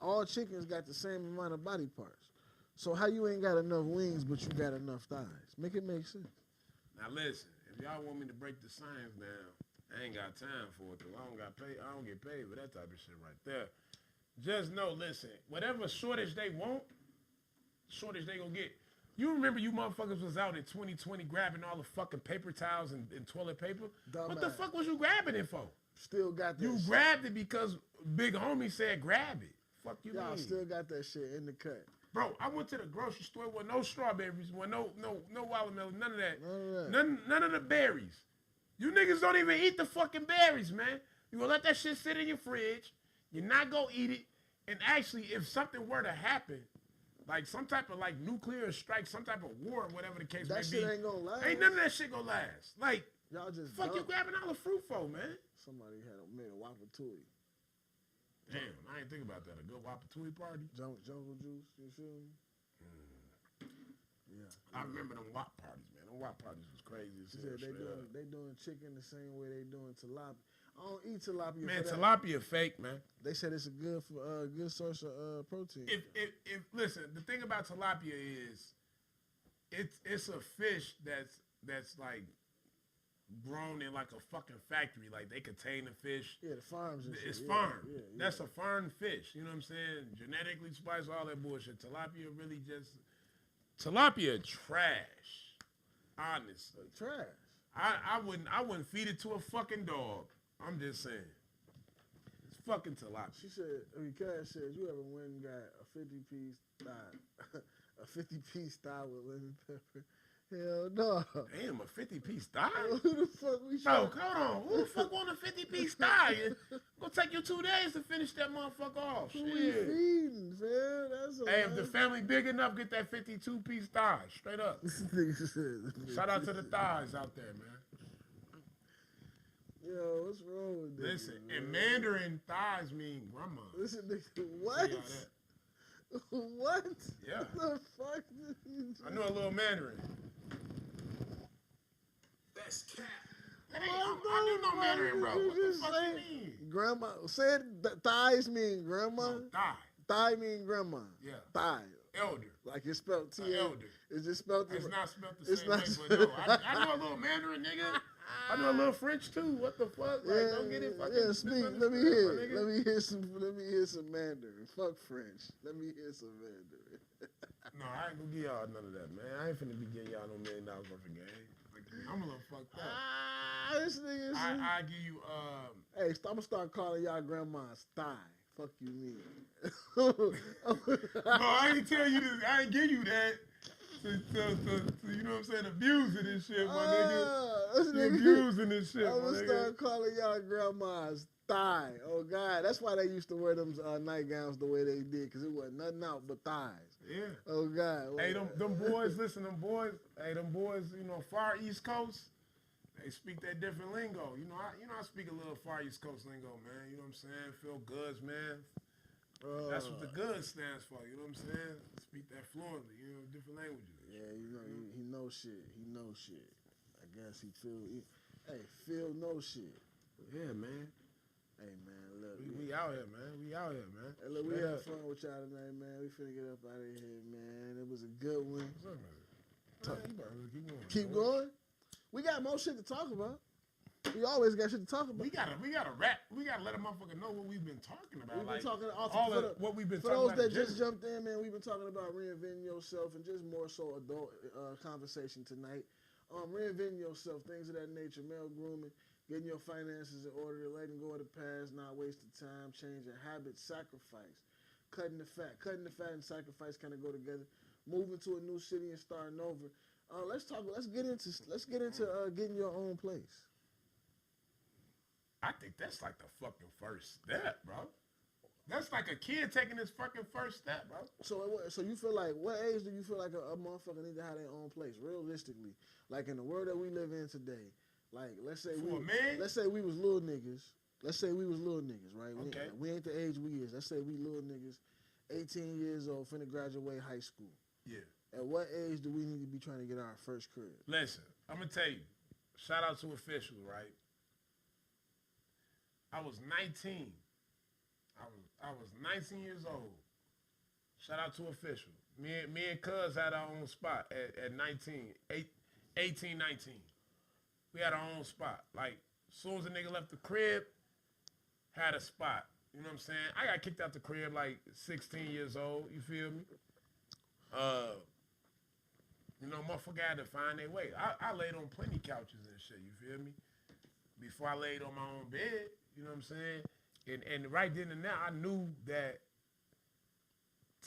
all chickens got the same amount of body parts. So how you ain't got enough wings but you got enough thighs? Make it make sense. Now listen, if y'all want me to break the science down, I ain't got time for it because I don't get paid for that type of shit right there. Just know, listen, whatever shortage they want, shortage they gonna get. You remember you motherfuckers was out in 2020 grabbing all the fucking paper towels and toilet paper? What the fuck was you grabbing it for? Still got that You shit. grabbed it because big homie said grab it. Fuck you Y'all mean? still got that shit in the cut. Bro, I went to the grocery store with no strawberries, with no watermelon, none of that. None of that. None of the berries. You niggas don't even eat the fucking berries, man. You gonna let that shit sit in your fridge. You're not gonna eat it. And actually, if something were to happen, like some type of like nuclear strike, some type of war, whatever the case may be. That shit ain't gonna last. Ain't none of that shit gonna last. Like, Y'all just fuck you dumb. grabbing all the fruit for, man. Somebody made a Wapatui. Damn, I ain't think about that. A good Wapatui party? Jungle juice, you feel me? Yeah. I remember them WAP parties, man. Them WAP parties was crazy as She hell. said they doing chicken the same way they doing tilapia. I don't eat tilapia. Man, for that. tilapia fake, man. They said it's a good source of protein. If listen, the thing about tilapia is it's a fish that's like grown in like a fucking factory. Like they contain the fish. Yeah, the farms. And It's shit. farm. Yeah. That's a farm fish. You know what I'm saying? Genetically spiced, all that bullshit. Tilapia trash. Honestly. Trash. I wouldn't feed it to a fucking dog. I'm just saying. It's fucking tilapia. She said, Cash said, you ever went and got a 50-piece thigh? A 50-piece thigh with lemon pepper? Hell no. Damn, a 50-piece thigh? Who the fuck we No, hold on. Who the fuck want a 50-piece thigh? It's gonna take you 2 days to finish that motherfucker off. Who we Shit. feeding, man? That's a Hey, if the family big enough, get that 52-piece thigh. Straight up. Shout out to the thighs out there, man. Yo, what's wrong with this? Listen, in Mandarin, thighs mean grandma. Listen, nigga, what? See how that- What? Yeah. What the fuck? I know a little Mandarin. That's cap. I do know Mandarin, bro. What the fuck you mean? Grandma said thighs mean grandma. No, thigh. Thigh mean grandma. Yeah. Thigh. Elder. Like it's spelled T. Elder. Is it spelled? It's not spelled the It's same not way, but no. I know a little Mandarin, nigga. I know a little French too. What the fuck? Like, don't get it fucking. Yeah, speak. Let me misunderstood, hear. my nigga. Let me hear some Mandarin. Fuck French. Let me hear some Mandarin. No, I ain't gonna give y'all none of that, man. I ain't finna be getting y'all no $1 million worth of game. Like, I'm a little fucked up. This nigga. I give you Hey, I'm gonna start calling y'all grandma's thigh. Fuck you mean? Bro, I ain't tell you this. I ain't give you that. To, you know what I'm saying? Abusing this shit, my nigga. This You nigga. abusing this shit, I'm my gonna nigga. start calling y'all grandma's thigh. Oh God, that's why they used to wear them nightgowns the way they did, cause it wasn't nothing out but thighs. Yeah. Oh God. Hey, them boys, listen, them boys, you know, far East Coast, they speak that different lingo. I speak a little far East Coast lingo, man. You know what I'm saying? Phil Goods, man. That's what the good stands for. You know what I'm saying? Speak that fluently. You know, different languages. Yeah, you know, he knows shit. He knows shit. I guess he Phil knows shit. Yeah, man. Hey, man, look. We out here, man. We out here, man. Hey, look, we had fun with y'all tonight, man. We finna get up out of here, man. It was a good one. What's up, man? You better keep going. Keep going? We got more shit to talk about. We always got shit to talk about. We gotta rap. We gotta let a motherfucker know what we've been talking about. We've been talking what we've been for talking those about. that just jumped in, man. We've been talking about reinventing yourself and just more so adult conversation tonight. Reinventing yourself, things of that nature, male grooming, getting your finances in order, letting go of the past, not wasting time, changing habits, sacrifice, cutting the fat. Cutting the fat and sacrifice kind of go together. Moving to a new city and starting over. Let's get into getting your own place. I think that's like the fucking first step, bro. That's like a kid taking his fucking first step, bro. So you feel like, what age do you feel like a motherfucker need to have their own place, realistically? Like in the world that we live in today, like let's say we was little niggas. Let's say we was little niggas, right? Okay. We ain't the age we is. Let's say we little niggas, 18 years old, finna graduate high school. Yeah. At what age do we need to be trying to get our first crib? Listen, I'm gonna tell you. Shout out to Official, right? I was 19. I was 19 years old. Shout out to Official. Me and Cuz had our own spot at 18, 19. We had our own spot. Like, as soon as a nigga left the crib, had a spot. You know what I'm saying? I got kicked out the crib like 16 years old. You feel me? You know, motherfucker had to find their way. I laid on plenty couches and shit. You feel me? Before I laid on my own bed. You know what I'm saying? And right then and there, I knew that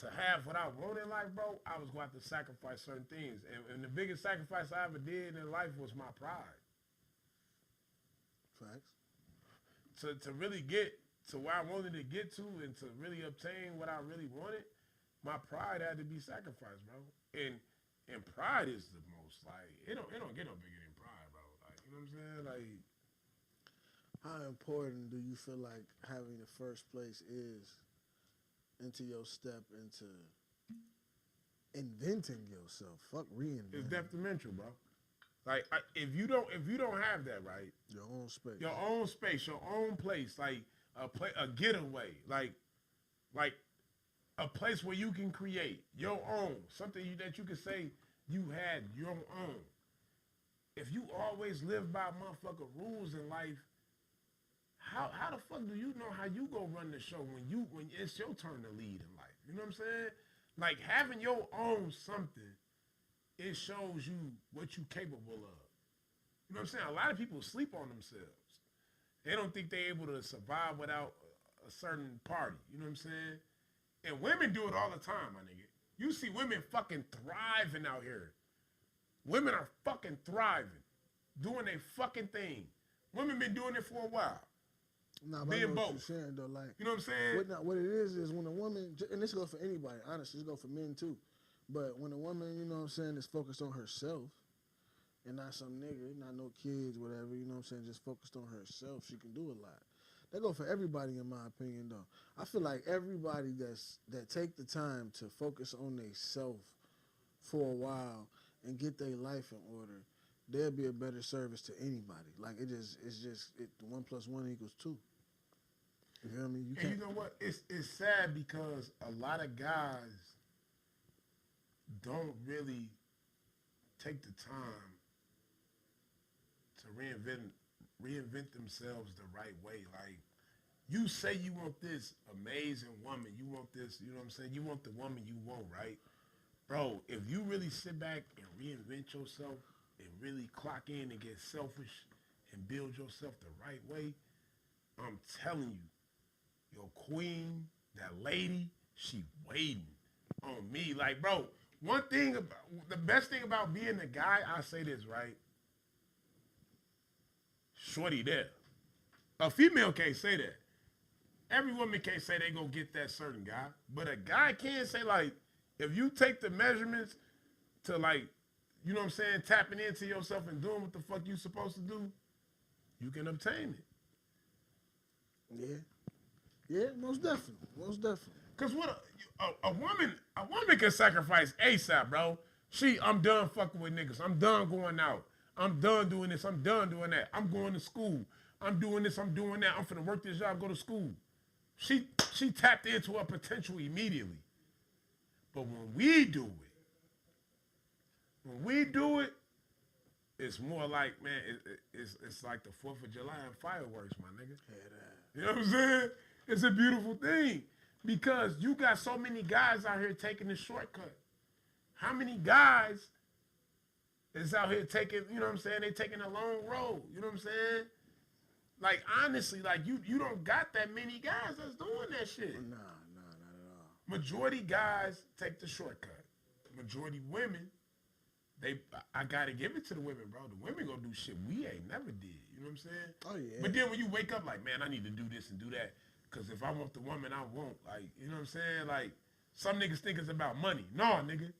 to have what I want in life, bro, I was going to have to sacrifice certain things. And the biggest sacrifice I ever did in life was my pride. Facts. To really get to where I wanted to get to and to really obtain what I really wanted, my pride had to be sacrificed, bro. And pride is the most, like, it don't get no bigger than pride, bro. Like, you know what I'm saying? Like, how important do you feel like having the first place is into your step into inventing yourself? Fuck reinventing. It's detrimental, bro. Like, if you don't have that, right? Your own space, your own place, like a getaway, like a place where you can create your own, something that you can say you had your own. If you always live by motherfucker rules in life, how the fuck do you know how you go run the show when it's your turn to lead in life? You know what I'm saying? Like, having your own something, it shows you what you capable of. You know what I'm saying? A lot of people sleep on themselves. They don't think they're able to survive without a certain party. You know what I'm saying? And women do it all the time, my nigga. You see women fucking thriving out here. Women are fucking thriving, doing their fucking thing. Women been doing it for a while. Nah, but being I know what both. you're saying, though. Like, you know what I'm saying? What it is when a woman, and this goes for anybody, honestly, this goes for men too. But when a woman, you know what I'm saying, is focused on herself and not some nigga, not no kids, whatever, you know what I'm saying, just focused on herself, she can do a lot. That go for everybody, in my opinion, though. I feel like everybody that take the time to focus on their self for a while and get their life in order, they'll be a better service to anybody. Like, it's just 1 + 1 = 2. You feel me? And you know what? It's sad because a lot of guys don't really take the time to reinvent themselves the right way. Like, you say you want this amazing woman, you want this, you know what I'm saying? You want the woman you want, right? Bro, if you really sit back and reinvent yourself and really clock in and get selfish and build yourself the right way, I'm telling you, your queen, that lady, she waiting on me. Like, bro, the best thing about being a guy, I say this, right? Shorty there. A female can't say that. Every woman can't say they gonna get that certain guy. But a guy can say, like, if you take the measurements to, like, you know what I'm saying, tapping into yourself and doing what the fuck you supposed to do, you can obtain it. Yeah. Yeah, most definitely. Most definitely. Cause what a woman can sacrifice ASAP, bro. I'm done fucking with niggas. I'm done going out. I'm done doing this. I'm done doing that. I'm going to school. I'm doing this. I'm doing that. I'm finna work this job, go to school. She tapped into her potential immediately. But when we do it, it's more like, man, it's like the 4th of July and fireworks, my nigga. You know what I'm saying? It's a beautiful thing because you got so many guys out here taking the shortcut. How many guys is out here taking, you know what I'm saying? They taking a long road. You know what I'm saying? Like, honestly, like, you don't got that many guys that's doing that shit. Nah, not at all. Majority guys take the shortcut. Majority women, I gotta give it to the women, bro. The women gonna do shit we ain't never did. You know what I'm saying? Oh, yeah. But then when you wake up like, man, I need to do this and do that. Because if I want the woman, I won't. Like, you know what I'm saying? Like, some niggas think it's about money. No, nigga.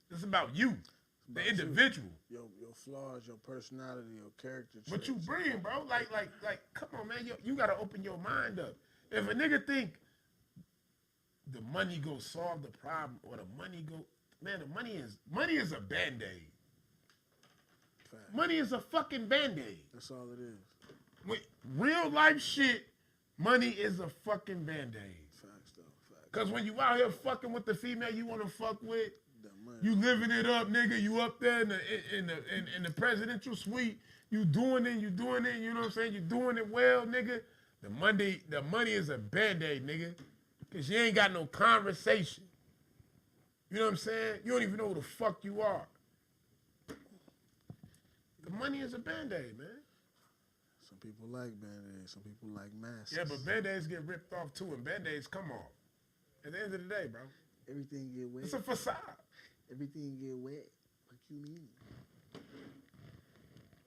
It's about you, the individual. Your flaws, your personality, your character traits. What you bring, bro. Like, come on, man. You got to open your mind up. If a nigga think the money go solve the problem or the money go, man, the money is a Band-Aid. Fact. Money is a fucking Band-Aid. That's all it is. With real life shit, money is a fucking Band-Aid. Facts, though. Facts. Because when you out here fucking with the female you want to fuck with, Money. you living it up, nigga. You up there in the presidential suite. You doing it, you know what I'm saying? You doing it well, nigga. The money is a Band-Aid, nigga. Because you ain't got no conversation. You know what I'm saying? You don't even know who the fuck you are. The money is a Band-Aid, man. Some people like Band-Aids. Some people like masks. Yeah, but Band-Aids get ripped off too, and Band-Aids come off. At the end of the day, bro. Everything get wet. It's a facade. Everything get wet. What you mean?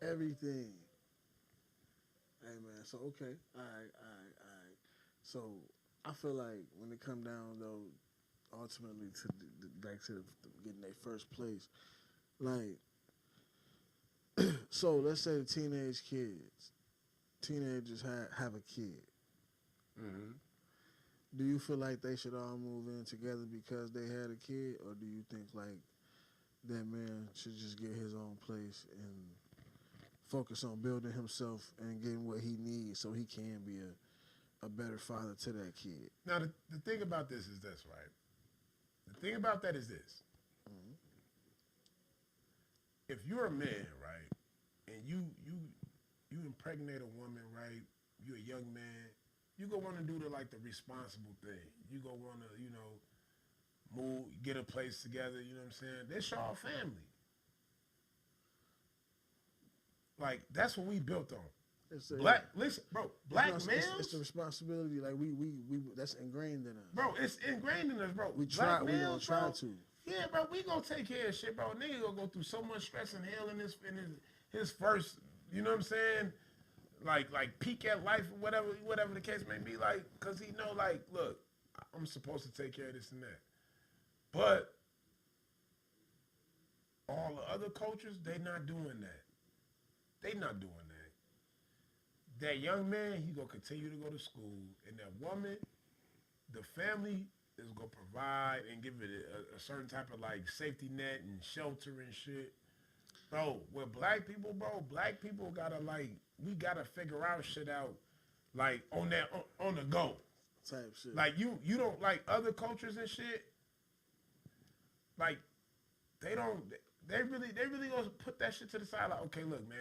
Everything. Hey, man. So, okay. All right. So, I feel like when it come down, though, ultimately back to getting their first place, like, so let's say the teenagers have a kid. Mm-hmm. Do you feel like they should all move in together because they had a kid, or do you think like that man should just get his own place and focus on building himself and getting what he needs so he can be a better father to that kid? Now, the thing about this is this, right? The thing about that is this. Mm-hmm. If you're a man, right, and you impregnate a woman, right, you're a young man, you go want to do the responsible thing. You go want to, move, get a place together, you know what I'm saying? That's y'all family. Like, that's what we built on. Listen, bro, black males. It's the responsibility. Like we that's ingrained in us. Bro, it's ingrained in us, bro. We black gonna males, try bro, to. Yeah, bro, we gonna take care of shit, bro. Nigga gonna go through so much stress and hell in his first, you know what I'm saying? Like peak at life or whatever the case may be, like, cause he know, like, look, I'm supposed to take care of this and that. But all the other cultures, they not doing that. They not doing that. That young man, he gonna continue to go to school, and that woman, the family is gonna provide and give it a certain type of safety net and shelter and shit. Bro, with black people gotta we gotta figure our shit out on the go. Type shit. Like you don't like other cultures and shit. Like they really gonna put that shit to the side. Like, okay, look, man,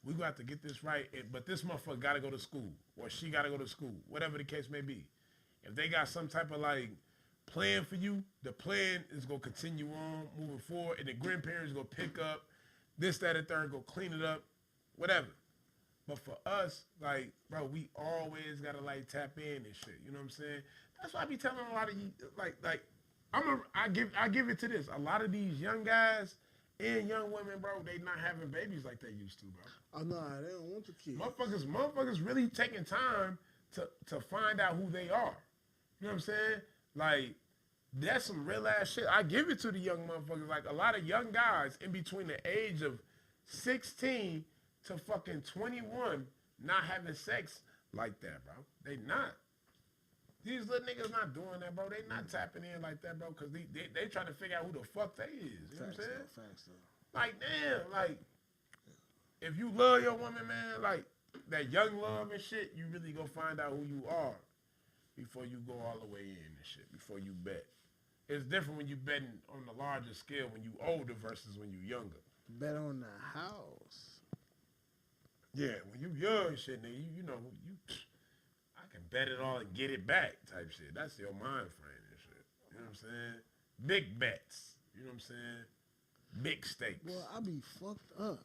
we got to get this right, but this motherfucker gotta go to school or she gotta go to school, whatever the case may be. If they got some type of plan for you, the plan is gonna continue on moving forward, and the grandparents gonna pick up this, that, and third, go clean it up, whatever. But for us, bro, we always gotta tap in and shit. You know what I'm saying? That's why I be telling a lot of you, I give it to this. A lot of these young guys and young women, bro, they not having babies like they used to, bro. Oh no, they don't want the kids. Motherfuckers really taking time to find out who they are. You know what I'm saying? That's some real ass shit. I give it to the young motherfuckers. A lot of young guys in between the age of 16 to fucking 21 not having sex like that, bro. They not. These little niggas not doing that, bro. They not tapping in like that, bro, because they trying to figure out who the fuck they is. You know what I'm saying? Facts, though. Like, damn, like, if you love your woman, man, like, that young love and shit, you really go find out who you are before you go all the way in and shit, before you bet. It's different when you betting on the larger scale when you older versus when you younger. Bet on the house. Yeah, when you young shit, nigga, you know, I can bet it all and get it back type shit. That's your mind frame and shit. You know what I'm saying? Big bets. You know what I'm saying? Big stakes. Well, I be fucked up.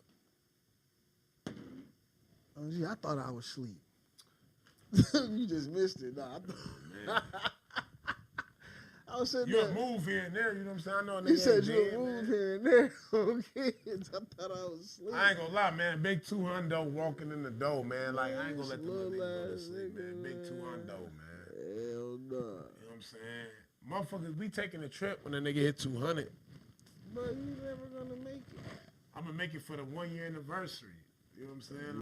Oh, gee, I thought I was asleep. You just missed it. Nah, I was sitting You there. a move here and there, you know what I'm saying? I know a nigga He said ain't you dead, a move man. here and there on kids. I thought I was asleep. I ain't gonna lie, man. Big 200 walking in the door, man. Like, I ain't gonna let the little Little nigga go to ass sleep, man. nigga, Big man. 200, man. Hell no. You know what I'm saying? Motherfuckers, we taking a trip when a nigga hit 200. But you never gonna make it. I'm gonna make it for the 1 year anniversary. You know what I'm saying?